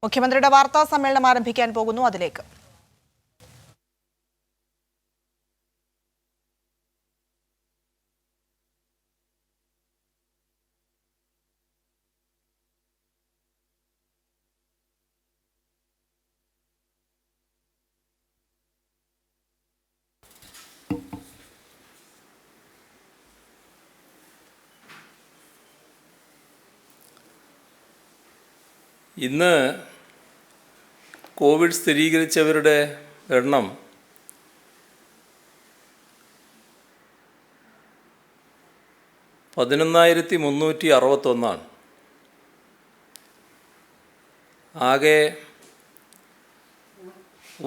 മുഖ്യമന്ത്രിയുടെ വാർത്താ സമ്മേളനം ആരംഭിക്കാൻ പോകുന്നു. അതിലേക്ക് ഇന്ന് കോവിഡ് സ്ഥിരീകരിച്ചവരുടെ എണ്ണം 11,361. ആകെ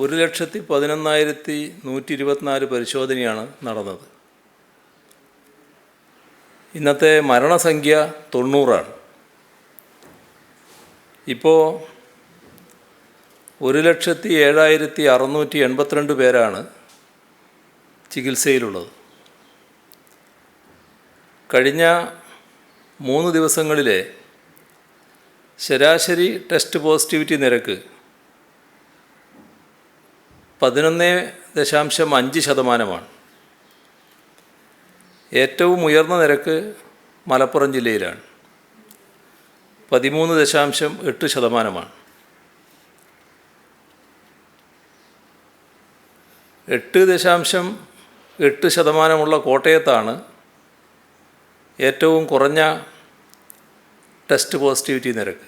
1,11,124 പരിശോധനയാണ് നടന്നത്. ഇന്നത്തെ മരണസംഖ്യ 90 ആണ്. ഇപ്പോൾ 1,07,682 പേരാണ് ചികിത്സയിലുള്ളത്. കഴിഞ്ഞ 3 ദിവസങ്ങളിലെ ശരാശരി ടെസ്റ്റ് പോസിറ്റിവിറ്റി നിരക്ക് 11.5%. ഏറ്റവും ഉയർന്ന നിരക്ക് മലപ്പുറം ജില്ലയിലാണ്, 13.8%. 8.8% കോട്ടയത്താണ് ഏറ്റവും കുറഞ്ഞ ടെസ്റ്റ് പോസിറ്റിവിറ്റി നിരക്ക്.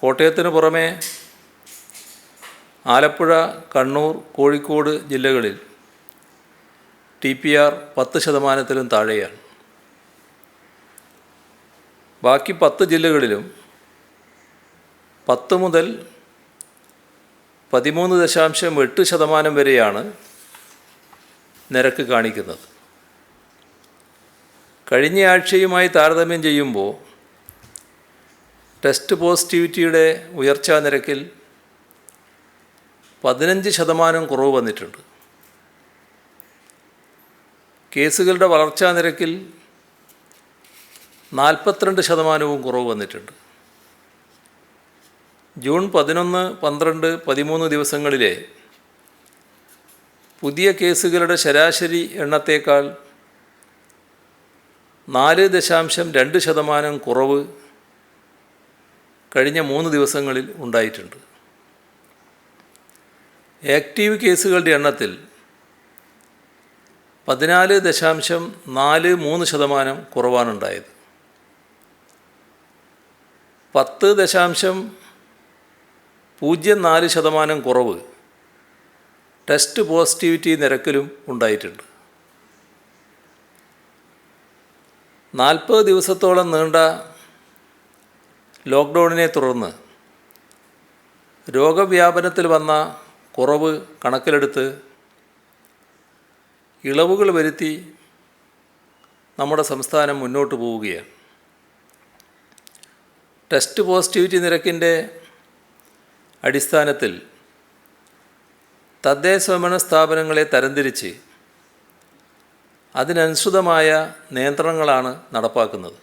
കോട്ടയത്തിന് പുറമെ ആലപ്പുഴ, കണ്ണൂർ, കോഴിക്കോട് ജില്ലകളിൽ TPR 10%-ലും താഴെയാണ്. ബാക്കി 10 ജില്ലകളിലും 10 മുതൽ 13.8% വരെയാണ് നിരക്ക് കാണിക്കുന്നത്. കഴിഞ്ഞ ആഴ്ചയുമായി താരതമ്യം ചെയ്യുമ്പോൾ ടെസ്റ്റ് പോസിറ്റിവിറ്റിയുടെ ഉയർച്ചാ നിരക്കിൽ 15% കുറവ് വന്നിട്ടുണ്ട്. കേസുകളുടെ വളർച്ചാ നിരക്കിൽ 42% കുറവ് വന്നിട്ടുണ്ട്. ജൂൺ 11, 12, 13 ദിവസങ്ങളിലെ പുതിയ കേസുകളുടെ ശരാശരി എണ്ണത്തേക്കാൾ 4.2% കുറവ് കഴിഞ്ഞ 3 ദിവസങ്ങളിൽ ഉണ്ടായിട്ടുണ്ട്. ആക്റ്റീവ് കേസുകളുടെ എണ്ണത്തിൽ 14.43% കുറവാണുണ്ടായത്. 10.04% കുറവ് ടെസ്റ്റ് പോസിറ്റിവിറ്റി നിരക്കിലും ഉണ്ടായിട്ടുണ്ട്. 40 ദിവസത്തോളം നീണ്ട ലോക്ക്ഡൗണിനെ തുടർന്ന് രോഗവ്യാപനത്തിൽ വന്ന കുറവ് കണക്കിലെടുത്ത് ഇളവുകൾ വരുത്തി നമ്മുടെ സംസ്ഥാനം മുന്നോട്ട് പോവുകയാണ്. ടെസ്റ്റ് പോസിറ്റിവിറ്റി നിരക്കിൻ്റെ അടിസ്ഥാനത്തിൽ തദ്ദേശഭരണ സ്ഥാപനങ്ങളെ തരംതിരിച്ച് അതിനനുസൃതമായ നിയന്ത്രണങ്ങളാണ് നടപ്പാക്കുന്നത്.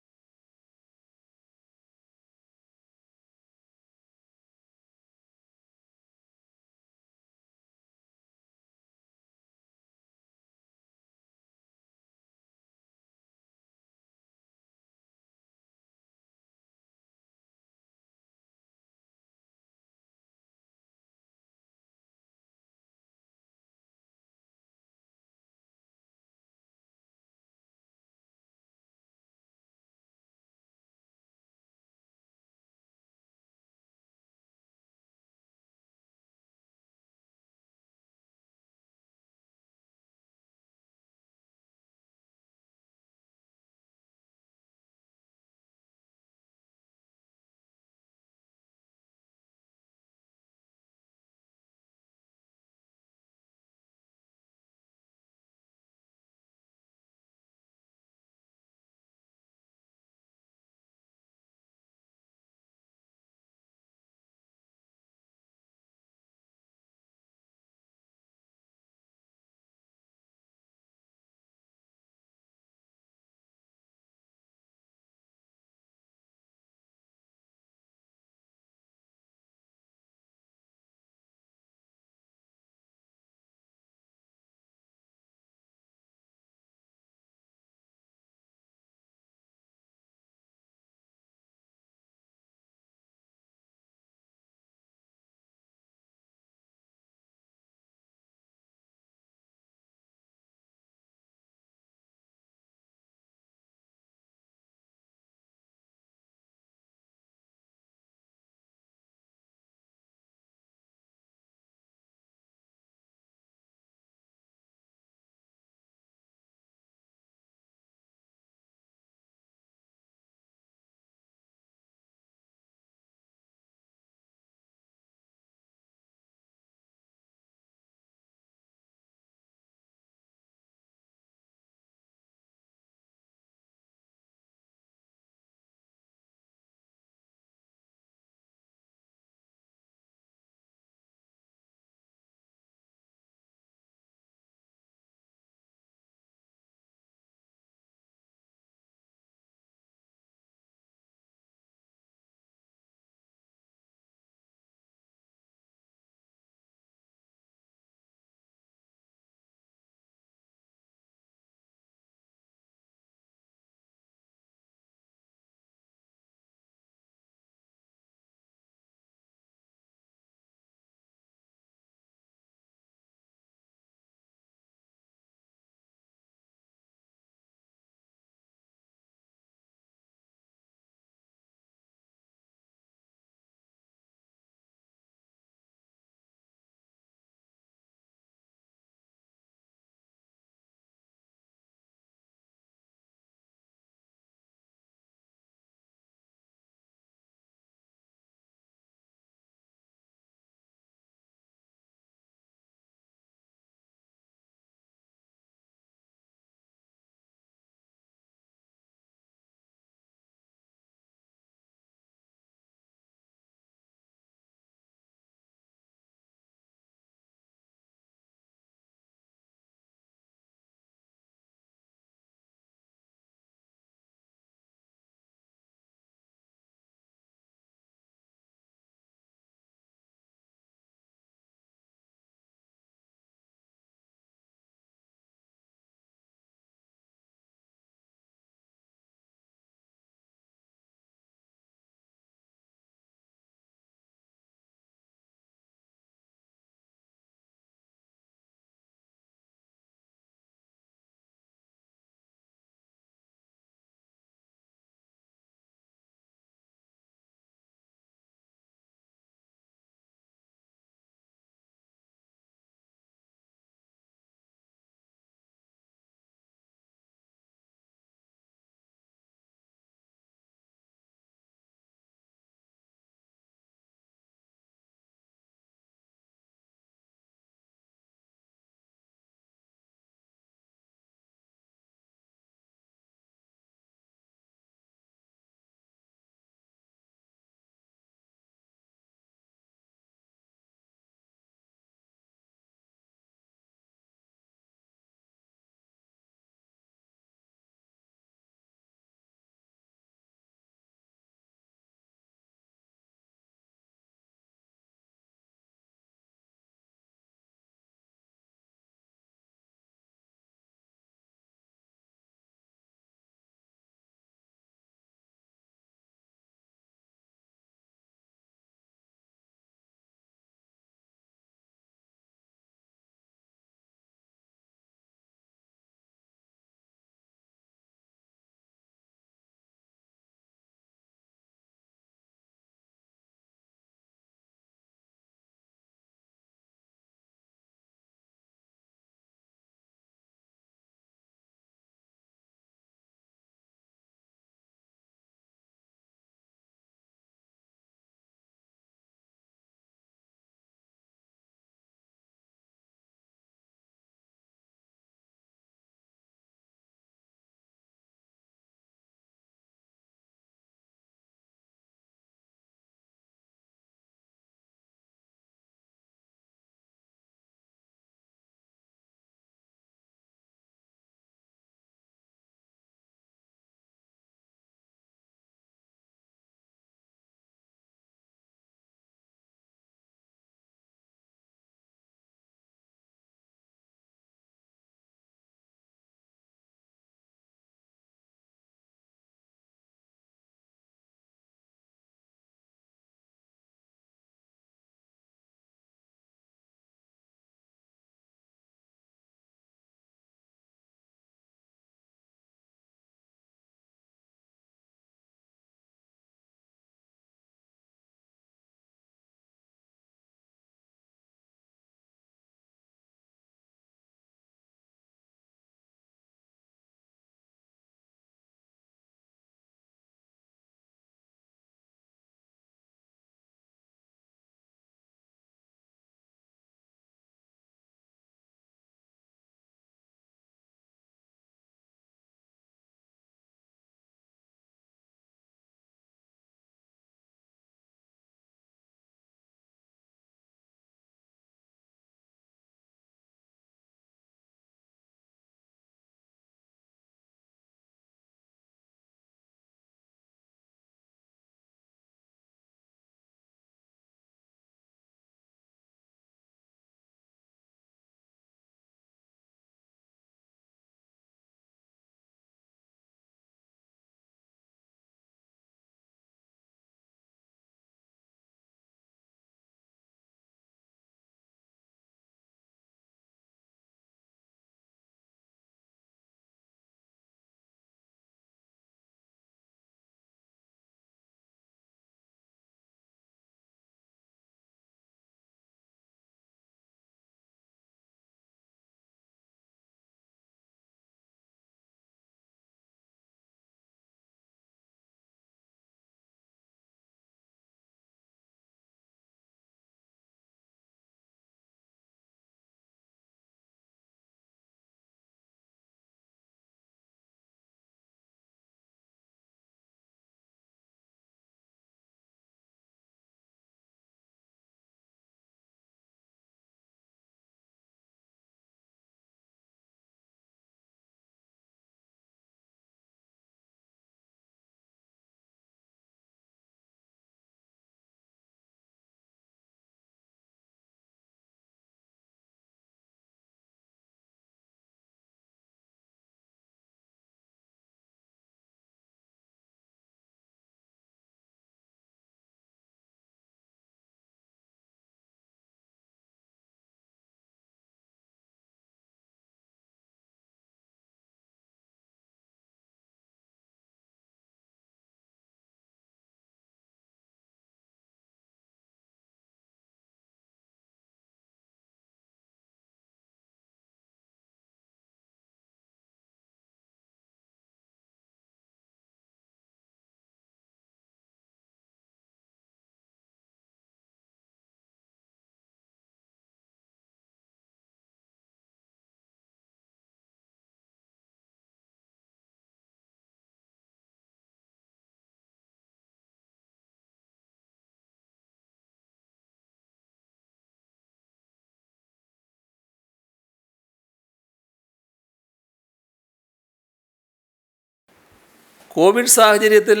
കോവിഡ് സാഹചര്യത്തിൽ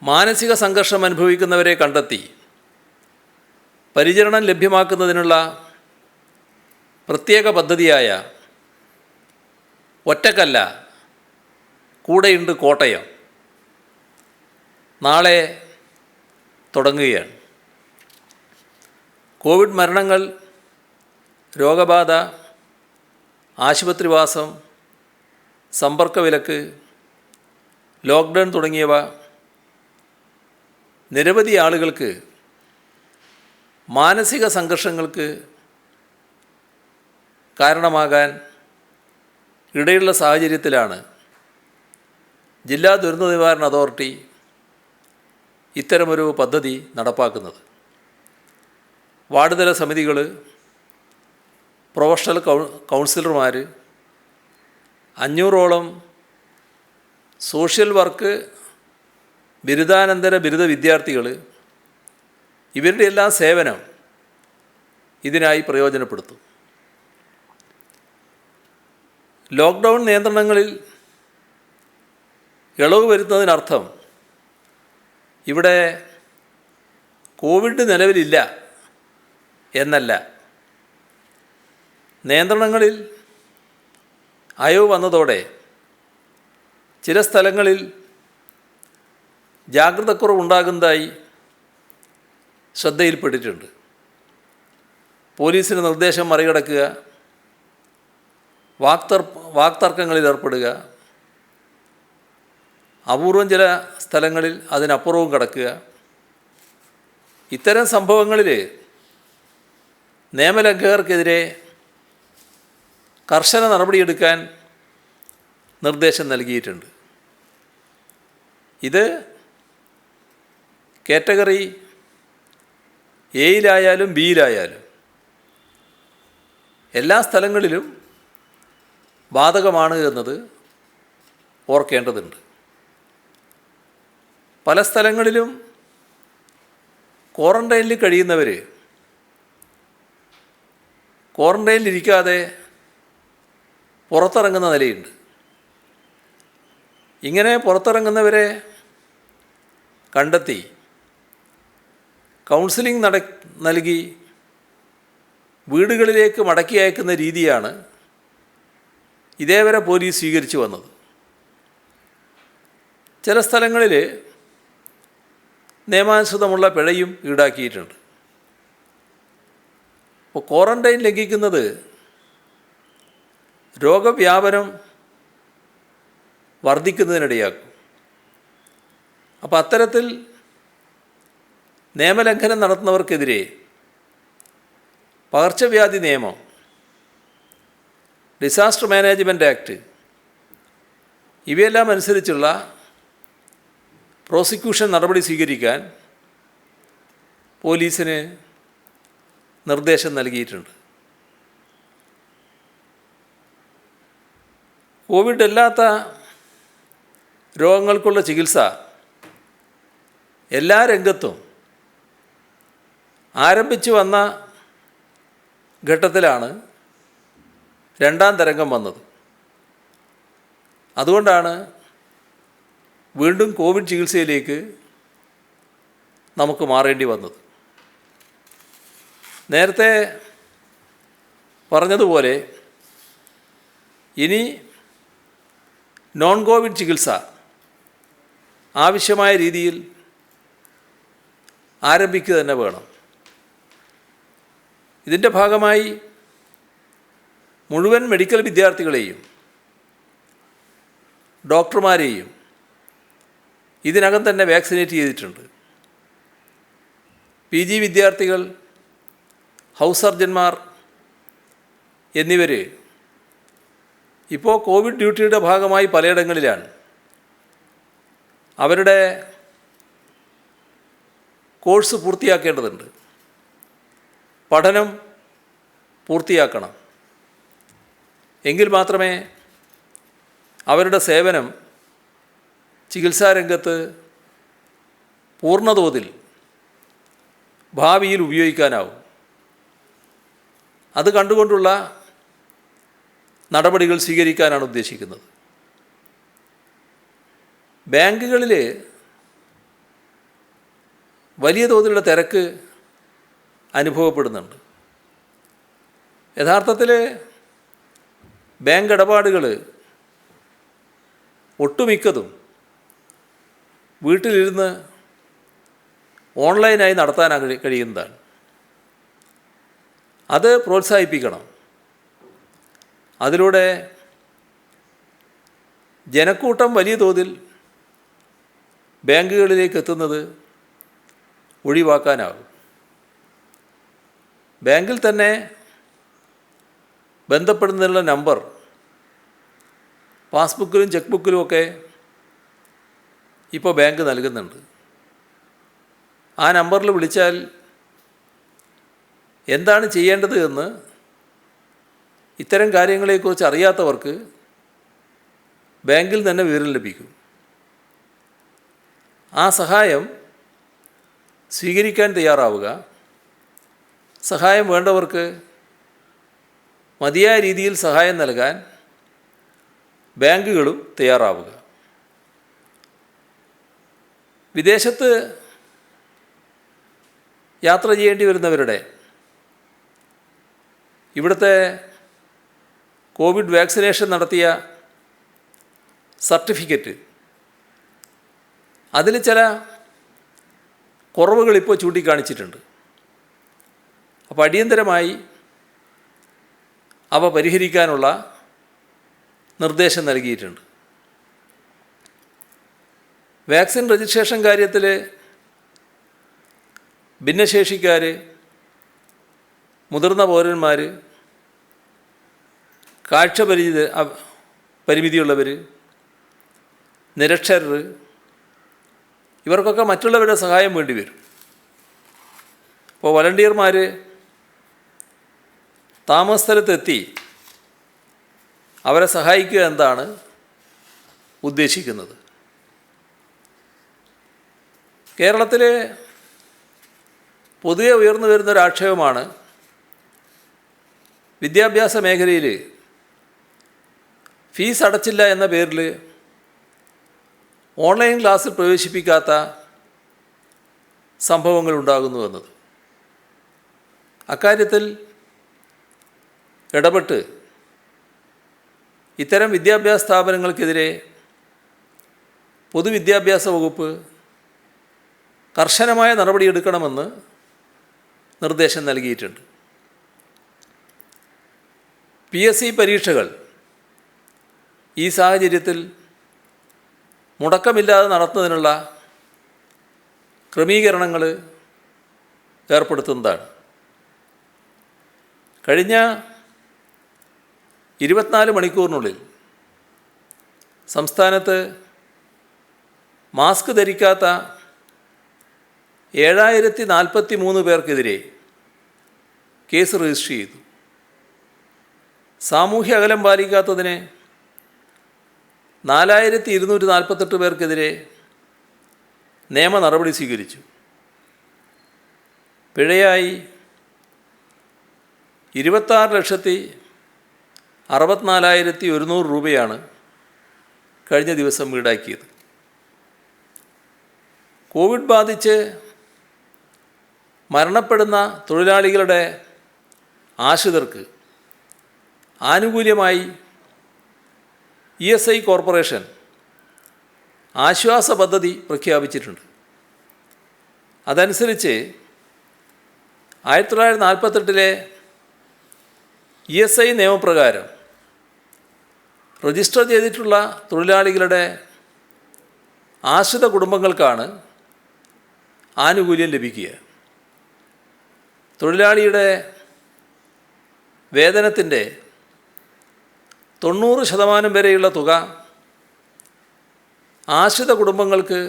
മാനസിക സംഘർഷം അനുഭവിക്കുന്നവരെ കണ്ടെത്തി പരിചരണം ലഭ്യമാക്കുന്നതിനുള്ള പ്രത്യേക പദ്ധതിയായ ഒറ്റക്കല്ല കൂടെയുണ്ട് കോട്ടയം നാളെ തുടങ്ങുകയാണ്. കോവിഡ് മരണങ്ങൾ, രോഗബാധ, ആശുപത്രിവാസം, സമ്പർക്കവിലക്ക്, ലോക്ക്ഡൗൺ തുടങ്ങിയവ നിരവധി ആളുകൾക്ക് മാനസിക സംഘർഷങ്ങൾക്ക് കാരണമാകാൻ ഇടയുള്ള സാഹചര്യത്തിലാണ് ജില്ലാ ദുരന്ത നിവാരണ അതോറിറ്റി ഇത്തരമൊരു പദ്ധതി നടപ്പാക്കുന്നത്. വാർഡ് തല സമിതികൾ, പ്രൊഫഷണൽ കൗൺസിലർമാർ, 500ഓളം സോഷ്യൽ വർക്ക് ബിരുദാനന്തര ബിരുദ വിദ്യാർത്ഥികൾ, ഇവരുടെ എല്ലാം സേവനം ഇതിനായി പ്രയോജനപ്പെടുത്തും. ലോക്ക്ഡൗൺ നിയന്ത്രണങ്ങളിൽ ഇളവ് വരുത്തുന്നതിനർത്ഥം ഇവിടെ കോവിഡ് നിലവിലില്ല എന്നല്ല. നിയന്ത്രണങ്ങളിൽ അയവ് വന്നതോടെ ചില സ്ഥലങ്ങളിൽ ജാഗ്രതക്കുറവുണ്ടാകുന്നതായി ശ്രദ്ധയിൽപ്പെട്ടിട്ടുണ്ട്. പോലീസിൻ്റെ നിർദ്ദേശം മറികടക്കുക, വാക്തർക്കങ്ങളിൽ ഏർപ്പെടുക, അപൂർവം ചില സ്ഥലങ്ങളിൽ അതിനപ്പുറവും കടക്കുക. ഇത്തരം സംഭവങ്ങളിൽ നിയമലംഘകർക്കെതിരെ കർശന നടപടിയെടുക്കാൻ നിർദ്ദേശം നൽകിയിട്ടുണ്ട്. ഇത് കാറ്റഗറി എയിലായാലും ബിയിലായാലും എല്ലാ സ്ഥലങ്ങളിലും ബാധകമാണ് എന്നത് ഓർക്കേണ്ടതുണ്ട്. പല സ്ഥലങ്ങളിലും ക്വാറൻ്റൈനിൽ കഴിയുന്നവർ ക്വാറൻ്റൈനിലിരിക്കാതെ പുറത്തിറങ്ങുന്ന നിലയുണ്ട്. ഇങ്ങനെ പുറത്തിറങ്ങുന്നവരെ കണ്ടെത്തി കൗൺസിലിംഗ് നൽകി വീടുകളിലേക്ക് മടക്കി അയക്കുന്ന രീതിയാണ് ഇതേവരെ പോലീസ് സ്വീകരിച്ചു വന്നത്. ചില സ്ഥലങ്ങളിൽ നിയമാനുസൃതമുള്ള പിഴയും ഈടാക്കിയിട്ടുണ്ട്. അപ്പോൾ ക്വാറൻ്റൈൻ ലംഘിക്കുന്നത് രോഗവ്യാപനം വർദ്ധിക്കുന്നതിനിടയാക്കും. അപ്പോൾ അത്തരത്തിൽ നിയമലംഘനം നടത്തുന്നവർക്കെതിരെ പകർച്ചവ്യാധി നിയമം, ഡിസാസ്റ്റർ മാനേജ്മെൻറ്റ് ആക്ട് ഇവയെല്ലാം അനുസരിച്ചുള്ള പ്രോസിക്യൂഷൻ നടപടി സ്വീകരിക്കാൻ പോലീസിന് നിർദ്ദേശം നൽകിയിട്ടുണ്ട്. കോവിഡ് അല്ലാത്ത രോഗങ്ങൾക്കുള്ള ചികിത്സ എല്ലാ രംഗത്തും ആരംഭിച്ചു വന്ന ഘട്ടത്തിലാണ് രണ്ടാം തരംഗം വന്നത്. അതുകൊണ്ടാണ് വീണ്ടും കോവിഡ് ചികിത്സയിലേക്ക് നമുക്ക് മാറേണ്ടി വന്നത്. നേരത്തെ പറഞ്ഞതുപോലെ ഇനി നോൺ കോവിഡ് ചികിത്സ ആവശ്യമായ രീതിയിൽ ആരംഭിക്കുക തന്നെ വേണം. ഇതിൻ്റെ ഭാഗമായി മുഴുവൻ മെഡിക്കൽ വിദ്യാർത്ഥികളെയും ഡോക്ടർമാരെയും ഇതിനകം തന്നെ വാക്സിനേറ്റ് ചെയ്തിട്ടുണ്ട്. PG വിദ്യാർത്ഥികൾ, ഹൗസ് സർജന്മാർ എന്നിവർ ഇപ്പോൾ കോവിഡ് ഡ്യൂട്ടിയുടെ ഭാഗമായി പലയിടങ്ങളിലാണ്. അവരുടെ കോഴ്സ് പൂർത്തിയാക്കേണ്ടതുണ്ട്, പഠനം പൂർത്തിയാക്കണം. എങ്കിൽ മാത്രമേ അവരുടെ സേവനം ചികിത്സാരംഗത്ത് പൂർണ്ണതോതിൽ ഭാവിയിൽ ഉപയോഗിക്കാനാവും. അത് കണ്ടുകൊണ്ടുള്ള നടപടികൾ സ്വീകരിക്കാനാണ് ഉദ്ദേശിക്കുന്നത്. ബാങ്കുകളിൽ വലിയ തോതിലുള്ള തിരക്ക് അനുഭവപ്പെടുന്നുണ്ട്. യഥാർത്ഥത്തിൽ ബാങ്ക് ഇടപാടുകൾ ഒട്ടുമിക്കതും വീട്ടിലിരുന്ന് ഓൺലൈനായി നടത്താൻ കഴിയുന്നതാണ്. അത് പ്രോത്സാഹിപ്പിക്കണം. അതിലൂടെ ജനക്കൂട്ടം വലിയ തോതിൽ ബാങ്കുകളിലേക്ക് എത്തുന്നത് ഒഴിവാക്കാനാകും. ബാങ്കിൽ തന്നെ ബന്ധപ്പെടുന്നതിനുള്ള നമ്പർ പാസ്ബുക്കിലും ചെക്ക് ബുക്കിലുമൊക്കെ ഇപ്പോൾ ബാങ്ക് നൽകുന്നുണ്ട്. ആ നമ്പറിൽ വിളിച്ചാൽ എന്താണ് ചെയ്യേണ്ടത് എന്ന് ഇത്തരം കാര്യങ്ങളെക്കുറിച്ച് അറിയാത്തവർക്ക് ബാങ്കിൽ തന്നെ വിവരം ലഭിക്കും. ആ സഹായം സ്വീകരിക്കാൻ തയ്യാറാവുക. സഹായം വേണ്ടവർക്ക് മതിയായ രീതിയിൽ സഹായം നൽകാൻ ബാങ്കുകളും തയ്യാറാവുക. വിദേശത്ത് യാത്ര ചെയ്യേണ്ടി വരുന്നവരുടെ ഇവിടുത്തെ കോവിഡ് വാക്സിനേഷൻ നടത്തിയ സർട്ടിഫിക്കറ്റ്, അതിൽ ചില കുറവുകളിപ്പോൾ ചൂണ്ടിക്കാണിച്ചിട്ടുണ്ട്. അപ്പോൾ അടിയന്തരമായി അവ പരിഹരിക്കാനുള്ള നിർദ്ദേശം നൽകിയിട്ടുണ്ട്. വാക്സിൻ രജിസ്ട്രേഷൻ കാര്യത്തിൽ ഭിന്നശേഷിക്കാർ, മുതിർന്ന പൗരന്മാർ, കാഴ്ച പരിമിതിയുള്ളവർ, നിരക്ഷരർ, ഇവർക്കൊക്കെ മറ്റുള്ളവരുടെ സഹായം വേണ്ടി വരും. അപ്പോൾ വളണ്ടിയർമാർ താമസ സ്ഥലത്തെത്തി അവരെ സഹായിക്കുക എന്താണ് ഉദ്ദേശിക്കുന്നത്. കേരളത്തിൽ പൊതുവെ ഉയർന്നു വരുന്നൊരാക്ഷേപമാണ് വിദ്യാഭ്യാസ മേഖലയിൽ ഫീസ് അടച്ചില്ല എന്ന പേരിൽ ഓൺലൈൻ ക്ലാസ്സിൽ പ്രവേശിപ്പിക്കാത്ത സംഭവങ്ങൾ ഉണ്ടാകുന്നുവെന്നത്. അക്കാര്യത്തിൽ ഇടപെട്ട് ഇത്തരം വിദ്യാഭ്യാസ സ്ഥാപനങ്ങൾക്കെതിരെ പൊതുവിദ്യാഭ്യാസ വകുപ്പ് കർശനമായ നടപടിയെടുക്കണമെന്ന് നിർദ്ദേശം നൽകിയിട്ടുണ്ട്. PSC പരീക്ഷകൾ ഈ സാഹചര്യത്തിൽ മുടക്കമില്ലാതെ നടത്തുന്നതിനുള്ള ക്രമീകരണങ്ങൾ ഏർപ്പെടുത്തുന്നതാണ്. കഴിഞ്ഞ 24 മണിക്കൂറിനുള്ളിൽ സംസ്ഥാനത്ത് മാസ്ക് ധരിക്കാത്ത 7043 പേർക്കെതിരെ കേസ് രജിസ്റ്റർ ചെയ്തു. സാമൂഹ്യ അകലം പാലിക്കാത്തതിന് 4248 പേർക്കെതിരെ നിയമ നടപടി സ്വീകരിച്ചു. പിഴയായി 26,64,100 രൂപയാണ് കഴിഞ്ഞ ദിവസം ഈടാക്കിയത്. കോവിഡ് ബാധിച്ച് മരണപ്പെടുന്ന തൊഴിലാളികളുടെ ആശ്രിതർക്ക് ആനുകൂല്യമായി ESI കോർപ്പറേഷൻ ആശ്വാസ പദ്ധതി പ്രഖ്യാപിച്ചിട്ടുണ്ട്. അതനുസരിച്ച് 1948 ESI നിയമപ്രകാരം രജിസ്റ്റർ ചെയ്തിട്ടുള്ള തൊഴിലാളികളുടെ ആശ്രിത കുടുംബങ്ങൾക്കാണ് ആനുകൂല്യം ലഭിക്കുക. തൊഴിലാളിയുടെ വേതനത്തിൻ്റെ 90% വരെയുള്ള തുക ആശ്രിത കുടുംബങ്ങൾക്ക്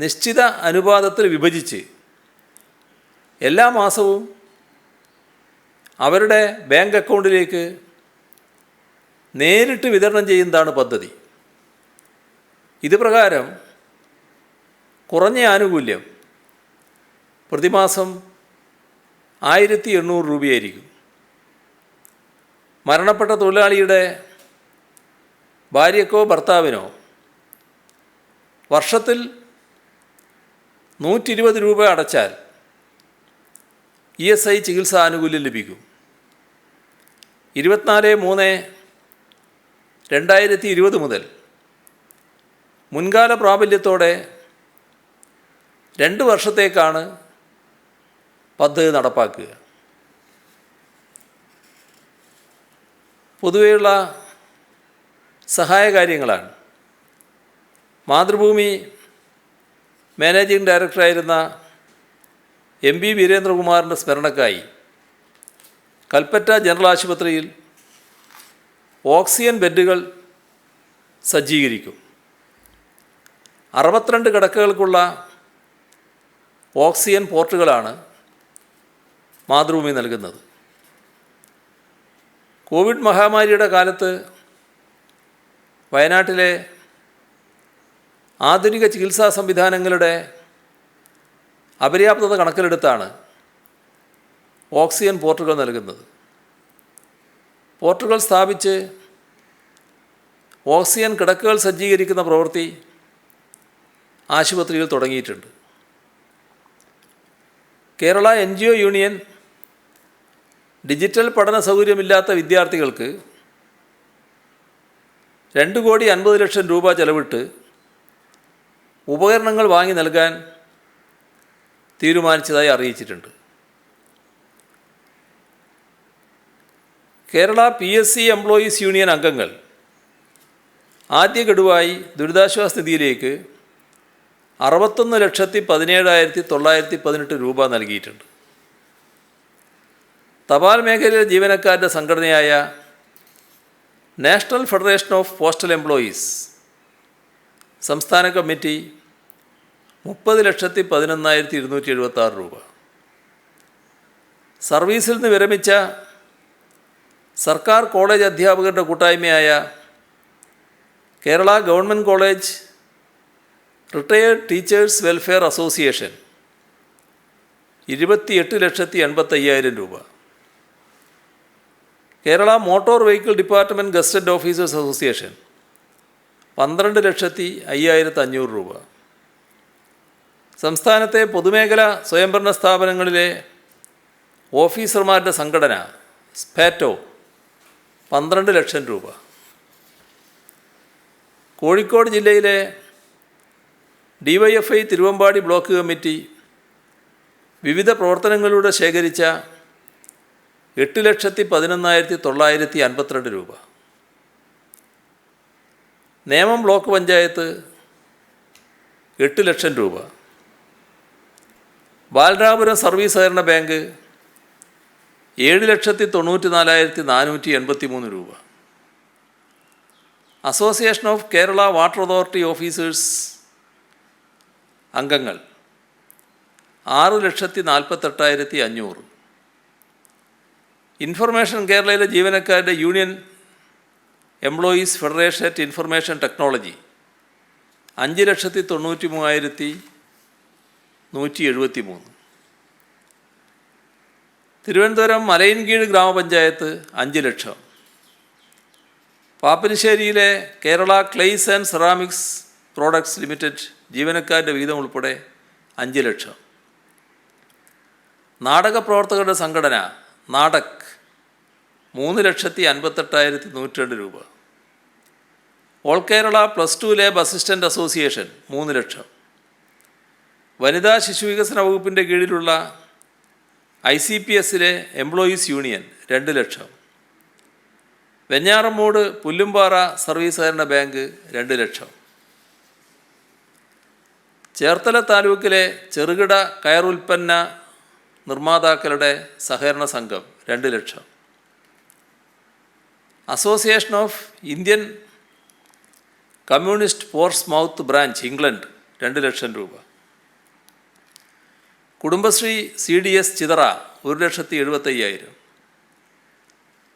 നിശ്ചിത അനുപാതത്തിൽ വിഭജിച്ച് എല്ലാ മാസവും അവരുടെ ബാങ്ക് അക്കൗണ്ടിലേക്ക് നേരിട്ട് വിതരണം ചെയ്യുന്നതാണ് പദ്ധതി. ഇത് പ്രകാരം കുറഞ്ഞ ആനുകൂല്യം പ്രതിമാസം 1800 രൂപയായിരിക്കും. മരണപ്പെട്ട തൊഴിലാളിയുടെ ഭാര്യക്കോ ഭർത്താവിനോ വർഷത്തിൽ 120 രൂപ അടച്ചാൽ ESI ചികിത്സാ ആനുകൂല്യം ലഭിക്കും. 24/3/2020 മുതൽ മുൻകാല പ്രാബല്യത്തോടെ 2 വർഷത്തേക്കാണ് പദ്ധതി നടപ്പാക്കുക. പൊതുവെയുള്ള സഹായകാര്യങ്ങളാണ്. മാതൃഭൂമി മാനേജിംഗ് ഡയറക്ടറായിരുന്ന MB വീരേന്ദ്രകുമാറിൻ്റെ സ്മരണക്കായി കൽപ്പറ്റ ജനറൽ ആശുപത്രിയിൽ ഓക്സിജൻ ബെഡുകൾ സജ്ജീകരിക്കും. 62 കിടക്കകൾക്കുള്ള ഓക്സിജൻ പോർട്ടുകളാണ് മാതൃഭൂമി നൽകുന്നത്. കോവിഡ് മഹാമാരിയുടെ കാലത്ത് വയനാട്ടിലെ ആധുനിക ചികിത്സാ സംവിധാനങ്ങളുടെ അപര്യാപ്തത കണക്കിലെടുത്താണ് ഓക്സിജൻ പോർട്ടുകൾ നൽകുന്നത്. പോർട്ടുകൾ സ്ഥാപിച്ച് ഓക്സിജൻ കിടക്കകൾ സജ്ജീകരിക്കുന്ന പ്രവൃത്തി ആശുപത്രിയിൽ തുടങ്ങിയിട്ടുണ്ട്. കേരള NGO യൂണിയൻ ഡിജിറ്റൽ പഠന സൗകര്യമില്ലാത്ത വിദ്യാർത്ഥികൾക്ക് 2,50,00,000 രൂപ ചെലവിട്ട് ഉപകരണങ്ങൾ വാങ്ങി നൽകാൻ തീരുമാനിച്ചതായി അറിയിച്ചിട്ടുണ്ട്. കേരള PSC എംപ്ലോയീസ് യൂണിയൻ അംഗങ്ങൾ ആദ്യ ഗഡുവായി ദുരിതാശ്വാസ നിധിയിലേക്ക് 61,17,918 രൂപ നൽകിയിട്ടുണ്ട്. തപാൽ മേഖലയിലെ ജീവനക്കാരുടെ സംഘടനയായ national federation of postal employees സംസ്ഥാന കമ്മിറ്റി 30,11,276 രൂപ. സർവീസിൽ നിന്ന് വിരമിച്ച സർക്കാർ കോളേജ് അധ്യാപകരുടെ കൂട്ടായ്മയായ Kerala government college retired teachers welfare association 28,85,000 രൂപ. Kerala motor vehicle department gazetted officers association 12,05,500 രൂപ. സംസ്ഥാനത്തെ പൊതുമേഖലാ സ്വയംഭരണ സ്ഥാപനങ്ങളിലെ ഓഫീസർമാരുടെ സംഘടന സ്പാറ്റോ 12 ലക്ഷം രൂപ. കോഴിക്കോട് ജില്ലയിലെ DYFI തിരുവമ്പാടി ബ്ലോക്ക് കമ്മിറ്റി വിവിധ പ്രവർത്തനങ്ങളിലൂടെ ശേഖരിച്ച 8,11,952 രൂപ. നേമം ബ്ലോക്ക് പഞ്ചായത്ത് 8 ലക്ഷം രൂപ. ബാലരാമപുരം സർവീസ് സഹകരണ ബാങ്ക് 7,94,483 രൂപ. Association of Kerala water authority officers അംഗങ്ങൾ 6,48,500. ഇൻഫർമേഷൻ കേരളയിലെ ജീവനക്കാരുടെ union employees federation at information technology 5,93,173. Thiruvananthapuram Malayinkeezhu ഗ്രാമപഞ്ചായത്ത് 5 ലക്ഷം. പാപ്പനശ്ശേരിയിലെ Kerala clays and ceramics products limited ജീവനക്കാരുടെ വീതം ഉൾപ്പെടെ 5 ലക്ഷം. നാടക പ്രവർത്തകരുടെ സംഘടന നാടക് 3,58,102 രൂപ. All Kerala +2 lab assistant association 3 ലക്ഷം. വനിതാ ശിശുവികസന വകുപ്പിൻ്റെ കീഴിലുള്ള ICPSലെ എംപ്ലോയീസ് യൂണിയൻ 2 ലക്ഷം. വെഞ്ഞാറമ്മൂട് പുല്ലുംപാറ സർവീസ് സഹകരണ ബാങ്ക് 2 ലക്ഷം. ചേർത്തല താലൂക്കിലെ ചെറുകിട കയറുൽപ്പന്ന നിർമ്മാതാക്കളുടെ സഹകരണ സംഘം 2 ലക്ഷം. Association of Indian communist Portsmouth branch England 2 ലക്ഷം രൂപ. കുടുംബശ്രീ CDS ചിതറ 1,75,000.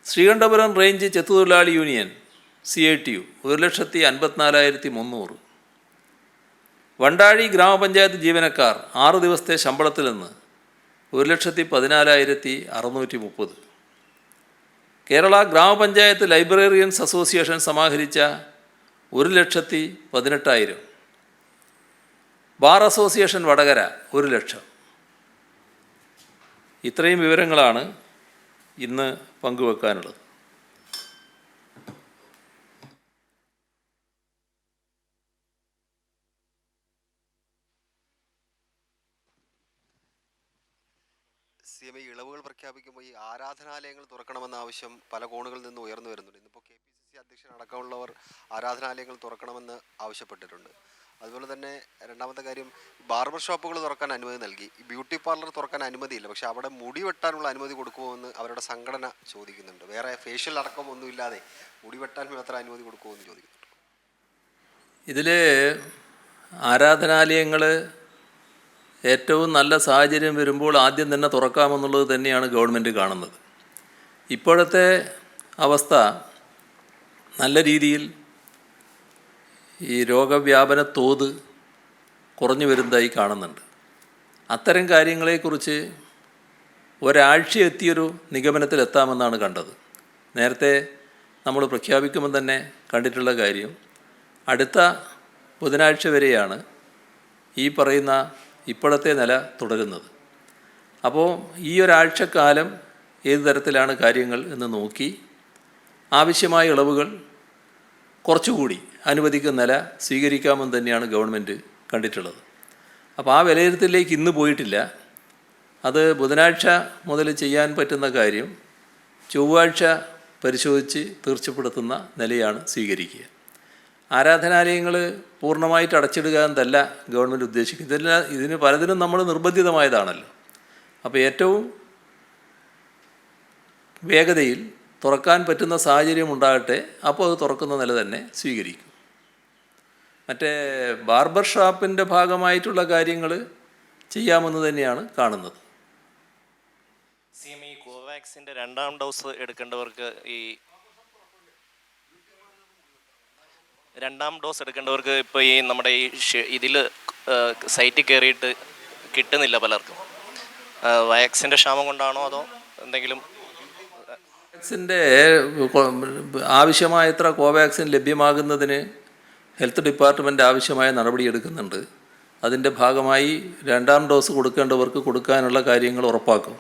ശ്രീകണ്ഠപുരം റേഞ്ച് ചെത്തുതൊഴിലാളി യൂണിയൻ CITU 1,54,300. വണ്ടാഴി ഗ്രാമപഞ്ചായത്ത് ജീവനക്കാർ 6 ദിവസത്തെ ശമ്പളത്തിൽ നിന്ന് 1,14,630. കേരള ഗ്രാമപഞ്ചായത്ത് librarians association സമാഹരിച്ച 1,18,000. Bar association Vadakara 1,00,000. ഇത്രയും വിവരങ്ങളാണ് ഇന്ന് പങ്കുവെക്കാനുള്ളത്. CM ഇളവുകൾ പ്രഖ്യാപിക്കുമ്പോൾ ഈ ആരാധനാലയങ്ങൾ തുറക്കണമെന്ന ആവശ്യം പല കോണുകളിൽ നിന്ന് ഉയർന്നു വരുന്നുണ്ട്. ഇന്നിപ്പോൾ KPCC അധ്യക്ഷൻ അടക്കമുള്ളവർ ആരാധനാലയങ്ങൾ തുറക്കണമെന്ന് ആവശ്യപ്പെട്ടിട്ടുണ്ട്. അതുപോലെ തന്നെ രണ്ടാമത്തെ കാര്യം, ബാർബർ ഷോപ്പുകൾ തുറക്കാൻ അനുമതി നൽകി. ഈ ബ്യൂട്ടി പാർലർ തുറക്കാൻ അനുമതിയില്ല, പക്ഷേ അവിടെ മുടി വെട്ടാനുള്ള അനുമതി കൊടുക്കുമോയെന്ന് അവരുടെ സംഘടന ചോദിക്കുന്നുണ്ട്. വേറെ ഫേഷ്യൽ അടക്കം ഒന്നുമില്ലാതെ മുടി വെട്ടാൻ മാത്രം അനുമതി കൊടുക്കുമോയെന്ന് ചോദിക്കുന്നുണ്ട്. ഇതിൽ ആരാധനാലയങ്ങൾ ഏറ്റവും നല്ല സാഹചര്യം വരുമ്പോൾ ആദ്യം തന്നെ തുറക്കാമെന്നുള്ളത് തന്നെയാണ് ഗവൺമെൻറ് കാണുന്നത്. ഇപ്പോഴത്തെ അവസ്ഥ നല്ല രീതിയിൽ ഈ രോഗവ്യാപന തോത് കുറഞ്ഞു വരുന്നതായി കാണുന്നുണ്ട്. അത്തരം കാര്യങ്ങളെക്കുറിച്ച് ഒരാഴ്ച എത്തിയൊരു നിഗമനത്തിലെത്താമെന്നാണ് കണ്ടത്. നേരത്തെ നമ്മൾ പ്രഖ്യാപിക്കുമ്പോൾ തന്നെ കണ്ടിട്ടുള്ള കാര്യം, അടുത്ത ബുധനാഴ്ച വരെയാണ് ഈ പറയുന്ന ഇപ്പോഴത്തെ നില തുടരുന്നത്. അപ്പോൾ ഈ ഒരാഴ്ചക്കാലം ഏത് തരത്തിലാണ് കാര്യങ്ങൾ എന്ന് നോക്കി ആവശ്യമായ ഇളവുകൾ കുറച്ചുകൂടി അനുവദിക്കുന്ന നില സ്വീകരിക്കാമെന്ന് തന്നെയാണ് ഗവൺമെൻറ് കണ്ടിട്ടുള്ളത്. അപ്പോൾ ആ വിലയിരുത്തലിലേക്ക് ഇന്ന് പോയിട്ടില്ല. അത് ബുധനാഴ്ച മുതൽ ചെയ്യാൻ പറ്റുന്ന കാര്യം ചൊവ്വാഴ്ച പരിശോധിച്ച് തീർച്ചപ്പെടുത്തുന്ന നിലയാണ് സ്വീകരിക്കുക. ആരാധനാലയങ്ങൾ പൂർണ്ണമായിട്ട് അടച്ചിടുക എന്നല്ല ഗവൺമെൻറ് ഉദ്ദേശിക്കുന്നത്. ഇതിന് പലതിനും നമ്മൾ നിർബന്ധിതമായതാണല്ലോ. അപ്പോൾ ഏറ്റവും വേഗതയിൽ തുറക്കാൻ പറ്റുന്ന സാഹചര്യം ഉണ്ടാകട്ടെ, അപ്പോൾ അത് തുറക്കുന്ന നില തന്നെ സ്വീകരിക്കും. മറ്റേ ബാർബർ ഷോപ്പിൻ്റെ ഭാഗമായിട്ടുള്ള കാര്യങ്ങൾ ചെയ്യാമെന്ന് തന്നെയാണ് കാണുന്നത്. CM ഈ കോവാക്സിൻ്റെ 2ാം ഡോസ് എടുക്കേണ്ടവർക്ക് ഇപ്പോൾ ഈ നമ്മുടെ ഈ ഇതിൽ സൈറ്റിൽ കയറിയിട്ട് കിട്ടുന്നില്ല പലർക്കും. വാക്സിൻ്റെ ക്ഷാമം കൊണ്ടാണോ അതോ എന്തെങ്കിലും? വാക്സിൻ്റെ ആവശ്യമായത്ര കോവാക്സിൻ ലഭ്യമാകുന്നതിന് ഹെൽത്ത് ഡിപ്പാർട്ട്മെൻറ്റ് ആവശ്യമായ നടപടിയെടുക്കുന്നുണ്ട്. അതിൻ്റെ ഭാഗമായി 2ാം ഡോസ് കൊടുക്കേണ്ടവർക്ക് കൊടുക്കാനുള്ള കാര്യങ്ങൾ ഉറപ്പാക്കും.